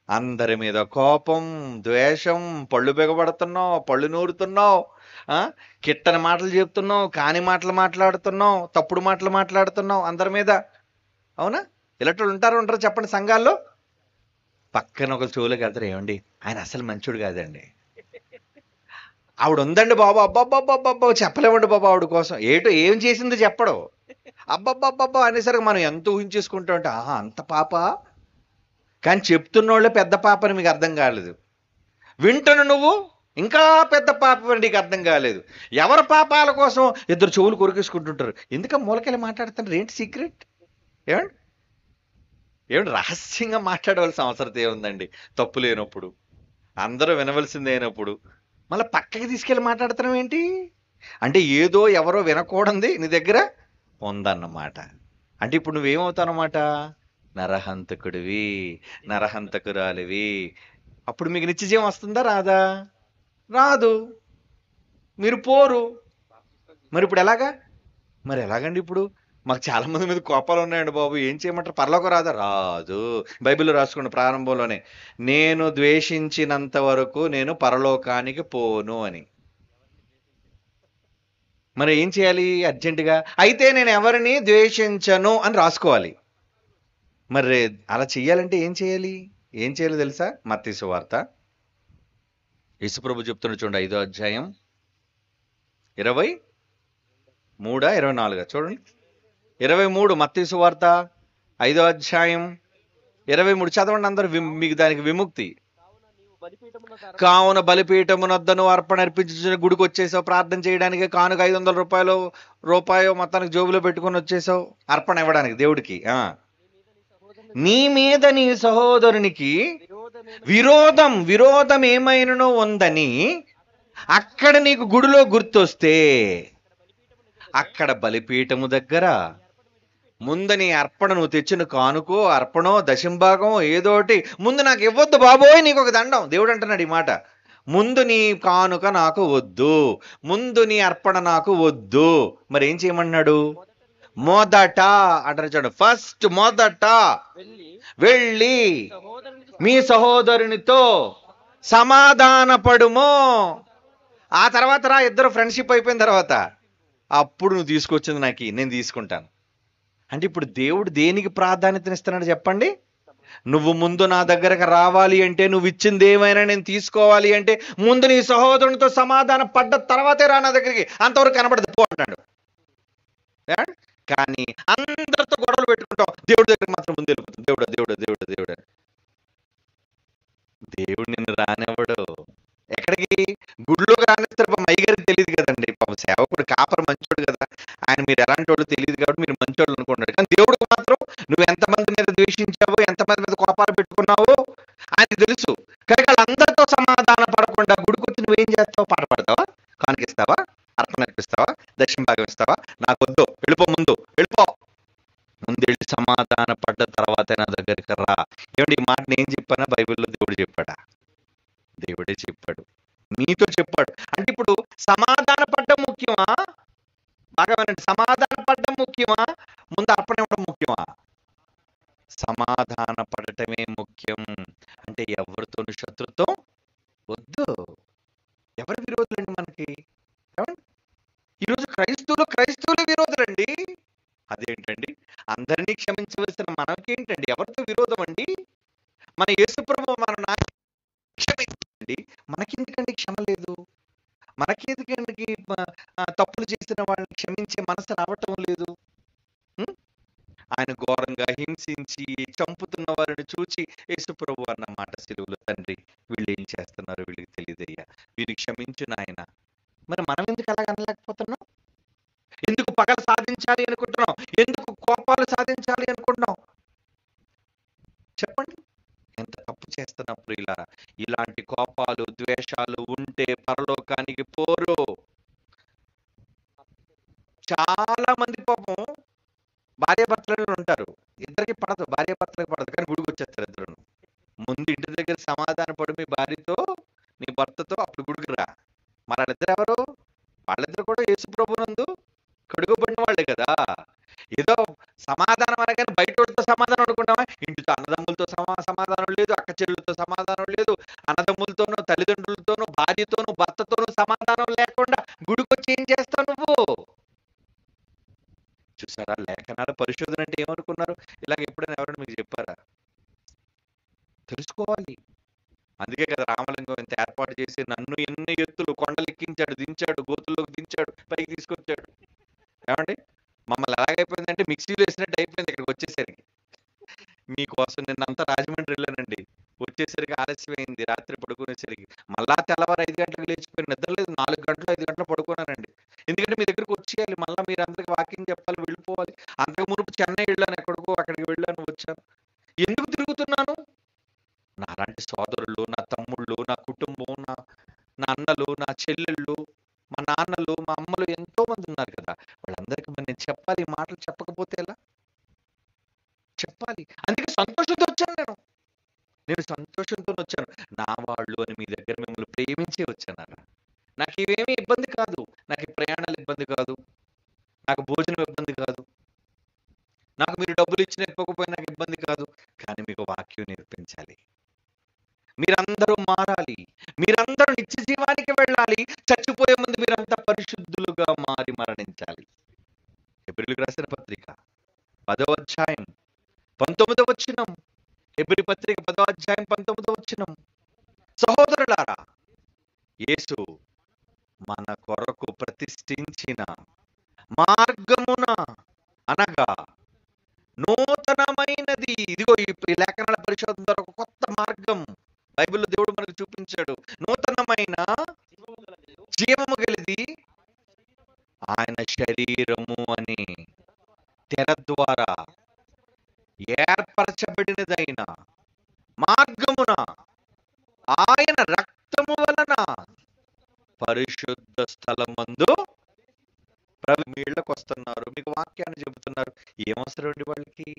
అందరి మీద కోపం, ద్వేషం, పళ్ళు బిగబడుతున్నావు, పళ్ళు నూరుతున్నావు, కిట్టని మాటలు చెప్తున్నావు, కాని మాటలు మాట్లాడుతున్నావు, తప్పుడు మాటలు మాట్లాడుతున్నావు అందరి మీద. అవునా? ఇలాంటి ఉంటారు చెప్పండి సంఘాల్లో. పక్కన ఒక చెవులోకి వెళ్తారు, ఏమండి ఆయన అసలు మంచోడు కాదండి, ఆవిడ ఉందండి బాబు, అబ్బాబ్బాబ్బాబ్బా చెప్పలేమండి బాబు ఆవిడ కోసం. ఏం చేసిందో చెప్పడు, అబ్బబ్బబ్బబ్బా అనేసరికి మనం ఎంత ఊహించేసుకుంటా ఉంటే అంత పాప. కానీ చెప్తున్నోళ్ళే పెద్ద పాప అని మీకు అర్థం కాలేదు, వింటున్న నువ్వు ఇంకా పెద్ద పాప అని నీకు అర్థం కాలేదు. ఎవరి పాపాల కోసం ఇద్దరు చెవులు కొరికేసుకుంటుంటారు. ఎందుక మూలకెళ్ళి మాట్లాడుతున్నారు? ఏంటి సీక్రెట్? ఏమండి రహస్యంగా మాట్లాడవలసిన అవసరం ఏముందండి? తప్పు లేనప్పుడు, అందరూ వినవలసింది అయినప్పుడు మళ్ళీ పక్కకి తీసుకెళ్ళి మాట్లాడుతున్నాం ఏంటి? అంటే ఏదో ఎవరో వినకూడదు నీ దగ్గర ఉందన్నమాట. అంటే ఇప్పుడు నువ్వేమవుతావన్నమాట? నరహంతకుడివి, నరహంతకురాలివి. అప్పుడు మీకు నిత్యజీవం వస్తుందా? రాదా? రాదు, మీరు పోరు. మరి ఇప్పుడు ఎలాగా? మరి ఎలాగండి? ఇప్పుడు మాకు చాలా మంది మీద కోపాలు ఉన్నాయండి బాబు, ఏం చేయమంటారు? పరలోకం రాదా? రాదు. బైబిల్లో రాసుకోండి ప్రారంభంలోనే, నేను ద్వేషించినంత వరకు నేను పరలోకానికి పోను అని. మరి ఏం చేయాలి అర్జెంటుగా? అయితే నేను ఎవరిని ద్వేషించను అని రాసుకోవాలి. మరి అలా చెయ్యాలంటే ఏం చేయాలో తెలుసా? మత్తయి సువార్త యేసుప్రభు చెప్తున్న చూడండి, 5వ అధ్యాయం 23, 24 చూడండి. 23 మత్తయి సువార్త 5వ అధ్యాయం 23 చదవండి అందరూ, మీకు దానికి విముక్తి. కావున బలిపీఠమునొద్దను అర్పణ అర్పించిన గుడికి వచ్చేసావు ప్రార్థన చేయడానికి, కానుక 500 రూపాయలు మొత్తానికి జోబులో పెట్టుకుని వచ్చేసావు అర్పణ ఇవ్వడానికి దేవుడికి. నీ మీద నీ సహోదరునికి విరోధం ఏమైనను ఉందని అక్కడ నీకు గుడిలో గుర్తొస్తే, అక్కడ బలిపీఠము దగ్గర ముందు నీ అర్పణ, నువ్వు తెచ్చిన కానుకో, అర్పణో, దశంభాగం ఏదోటి ముందు నాకు ఇవ్వద్దు బాబోయ్, నీకు ఒక దండం. దేవుడు అంటున్నాడు ఈ మాట. ముందు నీ కానుక నాకు వద్దు, ముందు నీ అర్పణ నాకు వద్దు. మరి ఏం చేయమన్నాడు? మొదట అంటారు చూడండి, ఫస్ట్ మొదట వెళ్ళి మీ సహోదరునితో సమాధానపడుము. ఆ తర్వాత రా, ఇద్దరు ఫ్రెండ్షిప్ అయిపోయిన తర్వాత అప్పుడు నువ్వు తీసుకొచ్చింది నాకు నేను తీసుకుంటాను. అంటే ఇప్పుడు దేవుడు దేనికి ప్రాధాన్యతనిస్తున్నాడు చెప్పండి? నువ్వు ముందు నా దగ్గరకు రావాలి అంటే, నువ్వు ఇచ్చింది ఏమైనా నేను తీసుకోవాలి అంటే, ముందు నీ సహోదరునితో సమాధానం పడ్డ తర్వాతే రా నా దగ్గరికి. అంతవరకు కనబడదు పో అంటాడు. కానీ అందరితో గొడవలు పెట్టుకుంటాం, దేవుడి దగ్గర మాత్రం ముందు వెళ్ళిపోతుంది. దేవుడు దేవుడు దేవుడు దేవుడు దేవుడు నిన్ను రానివ్వడు. ఎక్కడికి? గుడిలోకి రానిస్తారు. పాపం అయ్యగారికి తెలియదు కదండి, పాపం సేవకుడు కాపర మంచోడు కదా, ఆయన మీరు ఎలాంటి వాళ్ళు తెలియదు కాబట్టి మీరు మంచోళ్ళు అనుకుంటాడు. కానీ దేవుడికి మాత్రం నువ్వు ఎంతమంది మీద ద్వేషించావో, ఎంతమంది మీద కోపాలు పెట్టుకున్నావో ఆయనకి తెలుసు. కానీ వాళ్ళందరితో సమాధాన పడకుండా గుడికి వచ్చి నువ్వేం చేస్తావు? పాట పాడతావా? కానుకిస్తావా? అర్పణ అర్పిస్తావా? దక్షిణ భాగం ఇస్తావా? నాకు వద్దు, వెళ్ళిపో, ముందు వెళ్ళిపో. ముందెళ్ళి సమాధాన పడ్డ తర్వాత నా దగ్గరికి రా. ఏమంటే ఈ మాట నేను చెప్పానా? బైబిల్లో దేవుడు చెప్పాడా? దేవుడే చెప్పాడు, నీతో చెప్పాడు. అంటే ఇప్పుడు సమాధాన పడ్డం ముఖ్యమా? బాగా వినండి, సమాధాన పడ్డం ముఖ్యమా, ముందు అర్పణ ఇవ్వడం ముఖ్యమా? సమాధాన పడటమే ముఖ్యం. అంటే ఎవరితోనూ శత్రుత్వం వద్దు. ఎవరి విరోధులండి మనకి? ఈరోజు క్రైస్తవులు విరోధులండి. అదేంటండి? అందరినీ క్షమించవలసిన మనకేంటండి ఎవరితో విరోధం అండి? మన యేసుప్రభు మన క్షమించండి, మనకెందుకండి క్షమ లేదు? మనకెందుకండి తప్పులు చేసిన వాళ్ళని క్షమించే మనసు రావటం లేదు? ఆయన ఘోరంగా హింసించి చంపుతున్న వారిని చూచి యేసుప్రభు అన్న మాట సిలువలో, తండ్రి వీళ్ళు ఏం చేస్తున్నారు, వీళ్ళకి తెలియదయ్యా, వీళ్ళు క్షమించు నాయన. మరి మనం ఎందుకు అలాగ అనలేకపోతున్నాం? ఎందుకు పగలు సాధించాలి అనుకుంటున్నాం? ఎందుకు కోపాలు సాధించాలి అనుకుంటున్నాం? చెప్పండి. ఎంత తప్పు చేస్తున్నాం ప్రియులారా. ఇలాంటి కోపాలు, ద్వేషాలు ఉంటే పరలోకానికి పోరు. చాలా మంది పాపం భార్యాభర్తలు ఉంటారు, ఇద్దరికి పడదు, భార్యాభర్తలకు పడదు, కానీ గుడికి వచ్చేస్తారు ఇద్దరు. ముందు ఇంటి దగ్గర సమాధాన పడు మీ భార్యతో, నీ భర్తతో, అప్పుడు గుడికి రా. మరి వాళ్ళిద్దరు ఎవరు? వాళ్ళిద్దరు కూడా యేసుప్రభునందు కడుగుబడిన వాళ్ళే కదా. ఏదో సమాధానం అనగానే బయట వాళ్ళతో సమాధానం అనుకుంటామా? ఇంటితో అన్నదమ్ములతో సమాధానం లేదు, అక్క చెల్లెలతో సమాధానం లేదు, అన్నదమ్ములతోనూ, తల్లిదండ్రులతోనూ, భార్యతోనూ, భర్తతోనూ సమాధానం లేకుండా గుడికొచ్చి ఏం చేస్తావు నువ్వు? చూసారా, లేఖనాల పరిశోధన అంటే ఏమనుకున్నారు? ఇలాగ ఎప్పుడైనా ఎవరైనా మీకు చెప్పారా? తెలుసుకోవాలి. అందుకే కదా రామలింగం ఇంత ఏర్పాటు చేసి నన్ను ఎన్ని ఎత్తులు కొండలెక్కించాడు, దించాడు, గోతుల్లోకి దించాడు, పైకి తీసుకొచ్చాడు. ఏమండి, మమ్మల్ని ఎలాగైపోయిందంటే మిక్సీలో వేసినట్టు అయిపోయింది ఇక్కడికి వచ్చేసరికి. మీకోసం నిన్నంతా రాజమండ్రి వెళ్ళానండి, వచ్చేసరికి ఆలస్యమైంది, రాత్రి పడుకునేసరికి. మళ్ళా తెల్లవారు 5 గంటలకు లేచిపోయి నిద్రలేదు, 4 గంటలు 5 గంటలు పడుకున్నానండి. ఎందుకంటే మీ దగ్గరకు వచ్చేయాలి, మళ్ళీ మీరు అందరికి వాకింగ్ చెప్పాలి, వెళ్ళిపోవాలి. అంతకు మునుపు చెన్నై వెళ్ళాను, ఎక్కడికో అక్కడికి వెళ్ళాను, వచ్చాను. ఎందుకు తిరుగుతున్నాను? నా అలాంటి సోదరులు, నా తమ్ముళ్ళు, నా కుటుంబం, నా అన్నలు, నా చెల్లెళ్ళు, మా నాన్నలు, మా అమ్మలు ఎంతో మంది ఉన్నారు కదా, వాళ్ళందరికీ మరి నేను చెప్పాలి. ఈ మాటలు చెప్పకపోతే ఎలా? చెప్పాలి. అందుకే సంతోషంతో వచ్చాను. నేను సంతోషంతో వచ్చాను. నా వాళ్ళు అని మీ దగ్గర మిమ్మల్ని ప్రేమించే వచ్చాను. నాకు ఇవేమీ ఇబ్బంది కాదు, నాకు ఈ ప్రయాణాలు ఇబ్బంది కాదు, నాకు భోజనం ఇబ్బంది కాదు, నాకు మీరు డబ్బులు ఇచ్చి నేర్పకపోయినా నాకు ఇబ్బంది కాదు. కానీ మీకు వాక్యం నేర్పించాలి. మీరందరూ మారాలి, మీరందరూ నిత్య జీవానికి వెళ్ళాలి. చచ్చిపోయే ముందు మీరంతా పరిశుద్ధులుగా మారి మరణించాలి. హెబ్రీయులకు రాసిన పత్రిక 10వ అధ్యాయం 19వ వచనం. హెబ్రీ పత్రిక 10వ అధ్యాయం 19వ వచనం. సహోదరులారా, యేసు మన కొరకు ప్రతిష్ఠించిన మార్గమున అనగా నూతనమైనది, ఇదిగో ఈ లేఖనాల పరిశోధన ద్వారా ఒక కొత్త మార్గం బైబిల్లో దేవుడు మనకు చూపించాడు. నూతనమైన జీవము గలది ఆయన శరీరము అని తెర ద్వారా ఏర్పరచబడిన పరిశుద్ధ స్థలమందు మీ ఇళ్ళకి వస్తున్నారు, మీకు వాక్యాన్ని చెబుతున్నారు. ఏమవసరం అండి వాళ్ళకి?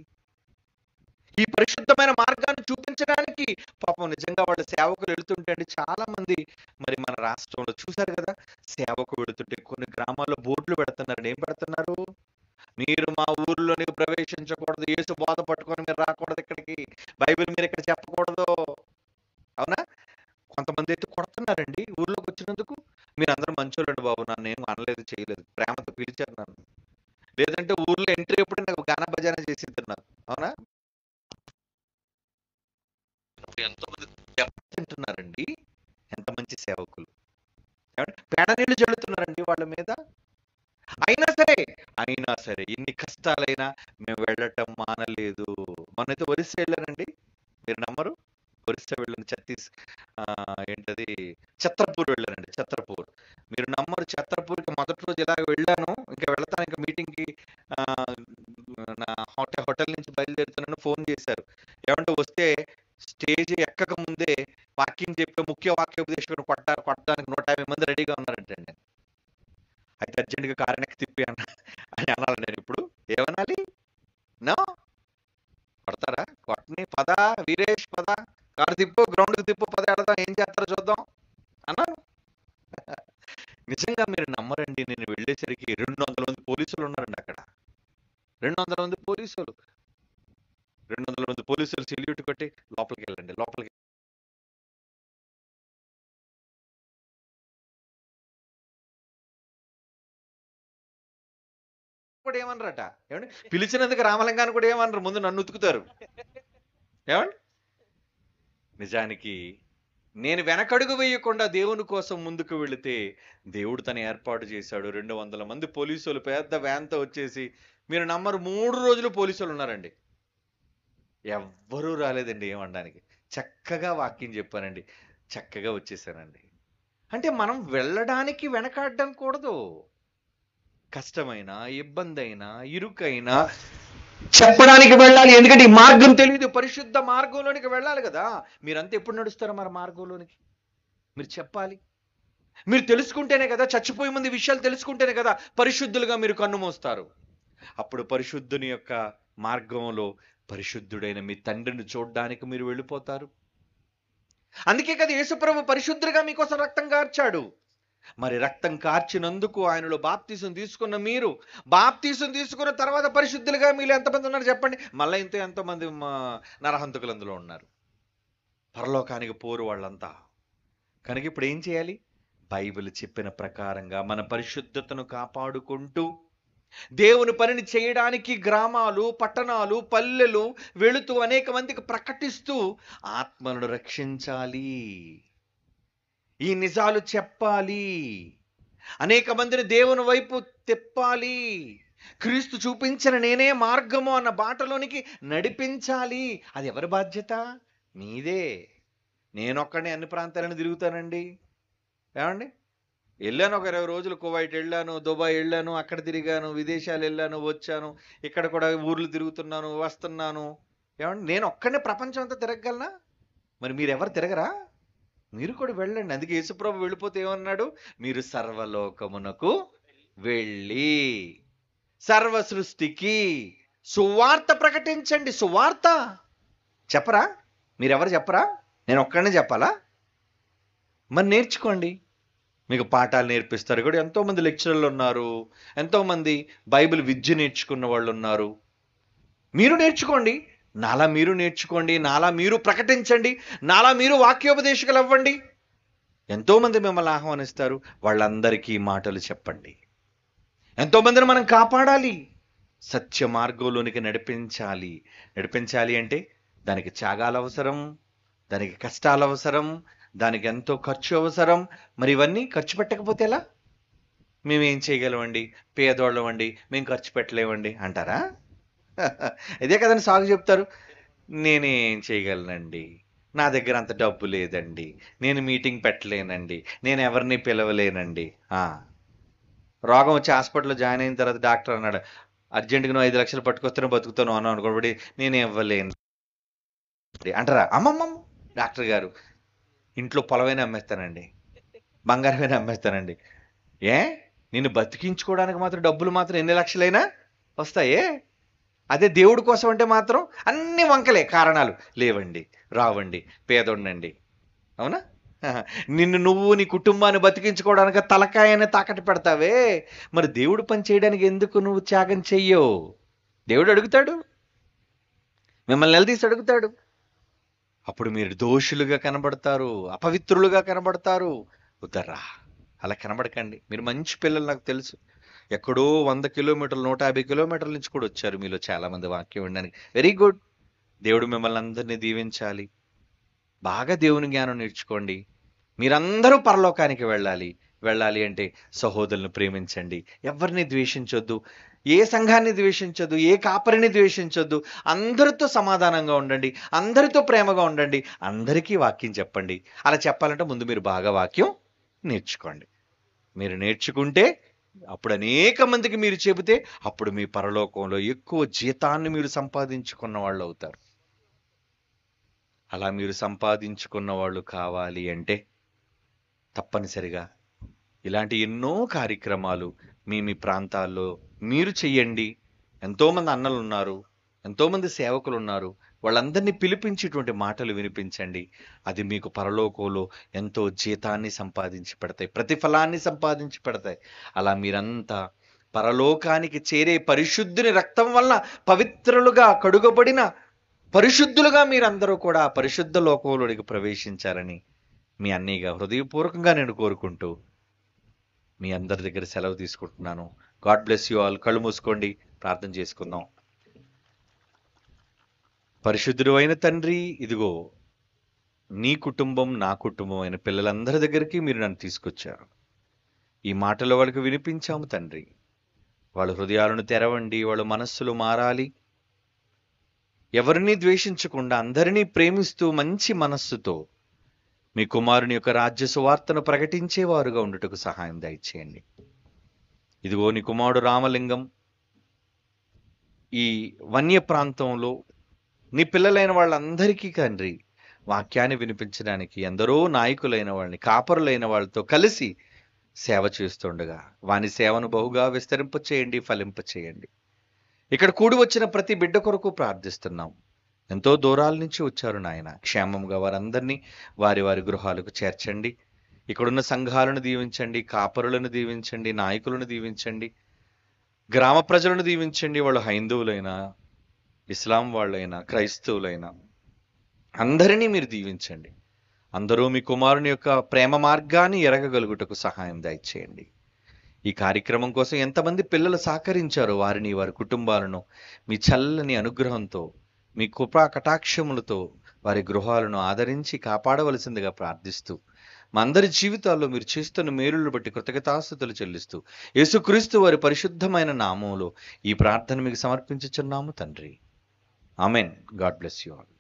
ఈ పరిశుద్ధమైన మార్గాన్ని చూపించడానికి పాపం నిజంగా వాళ్ళ సేవకులు వెళుతుంటే అండి, చాలా మంది మరి మన రాష్ట్రంలో చూశారు కదా, సేవకు వెళుతుంటే కొన్ని గ్రామాల్లో బోర్డులు పెడుతున్నారు. ఏం పెడుతున్నారు? మీరు మా ఊర్లోనికి ప్రవేశించకూడదు, యేసు బోధ పట్టుకొని మీరు రాకూడదు, ఇక్కడికి బైబిల్ మీరు ఇక్కడ చెప్పకూడదు. అవునా? కొంతమంది అయితే కొడుతున్నారండి ఊర్లోకి వచ్చినందుకు. మీరు అందరూ మంచోళ్ళండి బాబు, నన్ను ఏం అనలేదు, చేయలేదు, ప్రేమతో పిలిచారు నన్ను. లేదంటే ఊర్లో ఎంట్రీ ఎప్పుడు నాకు గానా భజన చేసి తిన్నారు. అవునా? ఎంతమంది తింటున్నారండి, ఎంత మంచి సేవకులు. పేడ నీళ్లు జల్లుతున్నారండి వాళ్ళ మీద. అయినా సరే ఎన్ని కష్టాలైనా మేము వెళ్ళటం మానలేదు. మొన్నైతే ఒరిస్సా వెళ్ళానండి, మీరు నమ్మరు. ఒరిస్సా వెళ్ళాను, ఏంటది, ఛత్రపూర్ వెళ్ళానండి. ఛత్రపూర్, మీరు నమ్మరు. ఛత్రపూర్కి మొదటి రోజు ఇలాగ వెళ్ళాను, ఇంకా వెళ్తాను, ఇంకా మీటింగ్కి నా హోటల్ నుంచి బయలుదేరుతున్నాను. ఫోన్ చేశారు, ఏమంటే వస్తే స్టేజ్ ఎక్కక ముందే వాక్యం చెప్పే ముఖ్య వాక్యోపదేశకుడు కొట్టడానికి 150 మంది రెడీగా ఉన్నారంటండి. అయితే అర్జెంట్గా కారణకి తిప్పి అని అనాలి నేను ఇప్పుడు. ఏమనాలి? నో కొడతారా? కొట్టని, పద వీరేష్, పద కారు తిప్పు, గ్రౌండ్కి తిప్పు, పద ఆడదాం, ఏం చేస్తారో చూద్దాం అన్నాను. నిజంగా మీరు నమ్మరండి, నేను వెళ్ళేసరికి 200 మంది పోలీసులు ఉన్నారండి అక్కడ. 200 మంది పోలీసులు, 200 మంది పోలీసులు సెల్యూట్ కొట్టి లోపలికి వెళ్ళండి, లోపలికి కూడా ఏమనరట. ఏమండి, పిలిచినందుకు రామలింగాన్ని కూడా ఏమనరు, ముందు నన్ను ఉతుకుతారు. ఏమండి, నిజానికి నేను వెనకడుగు వేయకుండా దేవుని కోసం ముందుకు వెళితే దేవుడు తను ఏర్పాటు చేశాడు. 200 మంది పోలీసులు పెద్ద వ్యాన్తో వచ్చేసి, మీరు నమ్మరు, 3 రోజులు పోలీసులు ఉన్నారండి. ఎవ్వరూ రాలేదండి ఏమనడానికి. చక్కగా వాక్యం చెప్పానండి, చక్కగా వచ్చేసానండి. అంటే మనం వెళ్ళడానికి వెనకాడడం కూడదు. కష్టమైన, ఇబ్బంది అయినా, ఇరుకైనా చెప్పడానికి వెళ్ళాలి. ఎందుకంటే ఈ మార్గం తెలియదు, పరిశుద్ధ మార్గంలోనికి వెళ్ళాలి కదా. మీరంతా ఎప్పుడు నడుస్తారో మరి మార్గంలోనికి? మీరు చెప్పాలి. మీరు తెలుసుకుంటేనే కదా, చచ్చిపోయే ముందు విషయాలు తెలుసుకుంటేనే కదా పరిశుద్ధులుగా మీరు కన్ను మోస్తారు. అప్పుడు పరిశుద్ధుని యొక్క మార్గంలో పరిశుద్ధుడైన మీ తండ్రిని చూడడానికి మీరు వెళ్ళిపోతారు. అందుకే కదా యేసుప్రభు పరిశుద్ధుడిగా మీకోసం రక్తం కార్చాడు. మరి రక్తం కార్చినందుకు ఆయనలో బాప్తీసం తీసుకున్న మీరు, బాప్తీసం తీసుకున్న తర్వాత పరిశుద్ధులుగా మీరు ఎంతమంది ఉన్నారు చెప్పండి? మళ్ళీ ఎంతోమంది నరహంతకులు అందులో ఉన్నారు, పరలోకానికి పోరు వాళ్ళంతా. కనుక ఇప్పుడు ఏం చేయాలి? బైబిల్ చెప్పిన ప్రకారంగా మన పరిశుద్ధతను కాపాడుకుంటూ దేవుని పనిని చేయడానికి గ్రామాలు, పట్టణాలు, పల్లెలు వెళుతూ అనేక మందికి ప్రకటిస్తూ ఆత్మలను రక్షించాలి. ఈ నిజాలు చెప్పాలి, అనేక మందిని దేవుని వైపు తిప్పాలి, క్రీస్తు చూపించిన నేనే మార్గము అన్న బాటలోనికి నడిపించాలి. అది ఎవరి బాధ్యత? మీదే. నేనొక్కడే అన్ని ప్రాంతాలను తిరుగుతానండి. ఏమండి, వెళ్ళాను ఒక 20 రోజులు, కువైట్ వెళ్ళాను, దుబాయ్ వెళ్ళాను, అక్కడ తిరిగాను, విదేశాలు వెళ్ళాను, వచ్చాను, ఇక్కడ కూడా ఊర్లు తిరుగుతున్నాను, వస్తున్నాను. ఏమండి, నేను ఒక్కడే ప్రపంచం అంతా తిరగగలనా? మరి మీరెవరు తిరగరా? మీరు కూడా వెళ్ళండి. అందుకే యేసుప్రభు వెళ్ళిపోతే ఏమన్నాడు? మీరు సర్వలోకమునకు వెళ్ళి సర్వ సృష్టికి సువార్త ప్రకటించండి. సువార్త చెప్పరా? మీరెవరు చెప్పరా? నేను ఒక్కడనే చెప్పాలా? మరి నేర్చుకోండి, మీకు పాఠాలు నేర్పిస్తారు కూడా. ఎంతోమంది లెక్చరర్లు ఉన్నారు, ఎంతోమంది బైబిల్ విద్య నేర్చుకున్న వాళ్ళు ఉన్నారు. మీరు నేర్చుకోండి, నాలా మీరు నేర్చుకోండి, నాలా మీరు ప్రకటించండి, నాలా మీరు వాక్యోపదేశకులు అవ్వండి. ఎంతోమంది మిమ్మల్ని ఆహ్వానిస్తారు, వాళ్ళందరికీ మాటలు చెప్పండి. ఎంతోమందిని మనం కాపాడాలి, సత్య మార్గంలోనికి నడిపించాలి. నడిపించాలి అంటే దానికి త్యాగాలు అవసరం, దానికి కష్టాలు అవసరం, దానికి ఎంతో ఖర్చు అవసరం. మరి ఇవన్నీ ఖర్చు పెట్టకపోతే ఎలా? మేమేం చేయగలమండి, పేదోళ్ళం అండి, మేము ఖర్చు పెట్టలేమండి అంటారా? ఇదే కదండి సాగు చెప్తారు. నేనేం చేయగలనండి, నా దగ్గర అంత డబ్బు లేదండి, నేను మీటింగ్ పెట్టలేనండి, నేను ఎవరిని పిలవలేనండి. రోగం వచ్చి హాస్పిటల్లో జాయిన్ అయిన తర్వాత డాక్టర్ అన్నాడు, అర్జెంటుగా నువ్వు 5 లక్షలు పట్టుకొస్తేనే బతుకుతాను అన్నావు అనుకోబడి, నేను ఇవ్వలేను అంటారా? అమ్మమ్మ డాక్టర్ గారు, ఇంట్లో పొలమైనా అమ్మేస్తానండి, బంగారమే నమ్మేస్తానండి. ఏ నిన్ను బతికించుకోవడానికి మాత్రం డబ్బులు మాత్రం ఎన్ని లక్షలైనా వస్తాయే? అదే దేవుడి కోసం అంటే మాత్రం అన్ని వంకలే కారణాలు. లేవండి, రావండి, పేదోడినండి. అవునా? నిన్ను నువ్వు నీ కుటుంబాన్ని బతికించుకోవడానికి తలకాయని తాకట్టు పెడతావే, మరి దేవుడు పని చేయడానికి ఎందుకు నువ్వు త్యాగం చెయ్యవు? దేవుడు అడుగుతాడు, మిమ్మల్ని నిలదీసి అడుగుతాడు. అప్పుడు మీరు దోషులుగా కనబడతారు, అపవిత్రులుగా కనబడతారు. వద్దరా, అలా కనబడకండి. మీరు మంచి పిల్లలు, నాకు తెలుసు. ఎక్కడో 100 కిలోమీటర్లు 150 కిలోమీటర్ల నుంచి కూడా వచ్చారు మీలో చాలా మంది వాక్యం వినడానికి. Very good. దేవుడు మిమ్మల్ని అందరినీ దీవించాలి. బాగా దేవుని జ్ఞానం నేర్చుకోండి. మీరందరూ పరలోకానికి వెళ్ళాలి. వెళ్ళాలి అంటే సహోదరులను ప్రేమించండి, ఎవరిని ద్వేషించొద్దు, ఏ సంఘాన్ని ద్వేషించొద్దు, ఏ కాపరిని ద్వేషించొద్దు. అందరితో సమాధానంగా ఉండండి, అందరితో ప్రేమగా ఉండండి, అందరికీ వాక్యం చెప్పండి. అలా చెప్పాలంటే ముందు మీరు బాగా వాక్యం నేర్చుకోండి. మీరు నేర్చుకుంటే అప్పుడు అనేక మందికి మీరు చెబితే అప్పుడు మీ పరలోకంలో ఎక్కువ జీతాన్ని మీరు సంపాదించుకున్న వాళ్ళు అవుతారు. అలా మీరు సంపాదించుకున్న వాళ్ళు కావాలి అంటే తప్పనిసరిగా ఇలాంటి ఎన్నో కార్యక్రమాలు మీ మీ ప్రాంతాల్లో మీరు చెయ్యండి. ఎంతోమంది అన్నలు ఉన్నారు, ఎంతోమంది సేవకులు ఉన్నారు. వాళ్ళందరినీ పిలిపించేటువంటి మాటలు వినిపించండి. అది మీకు పరలోకంలో ఎంతో జీతాన్ని సంపాదించి పెడతాయి, ప్రతిఫలాన్ని సంపాదించి పెడతాయి. అలా మీరంతా పరలోకానికి చేరే పరిశుద్ధుని రక్తం వల్ల పవిత్రులుగా కడుగబడిన పరిశుద్ధులుగా మీరందరూ కూడా పరిశుద్ధ లోకంలోనికి ప్రవేశించాలని మీ అన్నయ్యగా హృదయపూర్వకంగా నేను కోరుకుంటూ మీ అందరి దగ్గర సెలవు తీసుకుంటున్నాను. God bless you all. కళ్ళు మూసుకోండి, ప్రార్థన చేసుకుందాం. పరిశుద్ధుడు అయిన తండ్రి, ఇదిగో నీ కుటుంబం, నా కుటుంబం అయిన పిల్లలందరి దగ్గరికి మీరు నన్ను తీసుకొచ్చారు. ఈ మాటలు వాళ్ళకి వినిపించాము తండ్రి. వాళ్ళ హృదయాలను తెరవండి, వాళ్ళ మనస్సులు మారాలి. ఎవరిని ద్వేషించకుండా అందరినీ ప్రేమిస్తూ మంచి మనస్సుతో మీ కుమారుని యొక్క రాజ్య సువార్తను ప్రకటించేవారుగా ఉండుటకు సహాయం దయచేయండి. ఇదిగో నీ కుమారుడు రామలింగం ఈ వన్య ప్రాంతంలో నీ పిల్లలైన వాళ్ళందరికీ తండ్రి వాక్యాన్ని వినిపించడానికి ఎందరో నాయకులైన వాళ్ళని, కాపరులైన వాళ్ళతో కలిసి సేవ చేస్తుండగా వాని సేవను బహుగా విస్తరింపచేయండి, ఫలింపచేయండి. ఇక్కడ కూడి వచ్చిన ప్రతి బిడ్డ కొరకు ప్రార్థిస్తున్నాం. ఎంతో దూరాల నుంచి వచ్చారు నాయన, క్షేమంగా వారందరినీ వారి వారి గృహాలకు చేర్చండి. ఇక్కడున్న సంఘాలను దీవించండి, కాపరులను దీవించండి, నాయకులను దీవించండి, గ్రామ ప్రజలను దీవించండి. వాళ్ళు హైందువులైనా, ఇస్లాం వాళ్ళైనా, క్రైస్తవులైనా అందరినీ మీరు దీవించండి. అందరూ మీ కుమారుని యొక్క ప్రేమ మార్గాన్ని ఎరగగలుగుటకు సహాయం దయచేయండి. ఈ కార్యక్రమం కోసం ఎంతమంది పిల్లలు సహకరించారో వారిని, వారి కుటుంబాలను మీ చల్లని అనుగ్రహంతో, మీ కృపా కటాక్షములతో వారి గృహాలను ఆదరించి కాపాడవలసిందిగా ప్రార్థిస్తూ మా అందరి జీవితాల్లో మీరు చేస్తున్న మేలులను బట్టి కృతజ్ఞతాస్తుతులు చెల్లిస్తూ యేసుక్రీస్తు వారి పరిశుద్ధమైన నామములో ఈ ప్రార్థన మీకు సమర్పించుచున్నాము తండ్రి. Amen. God bless you all.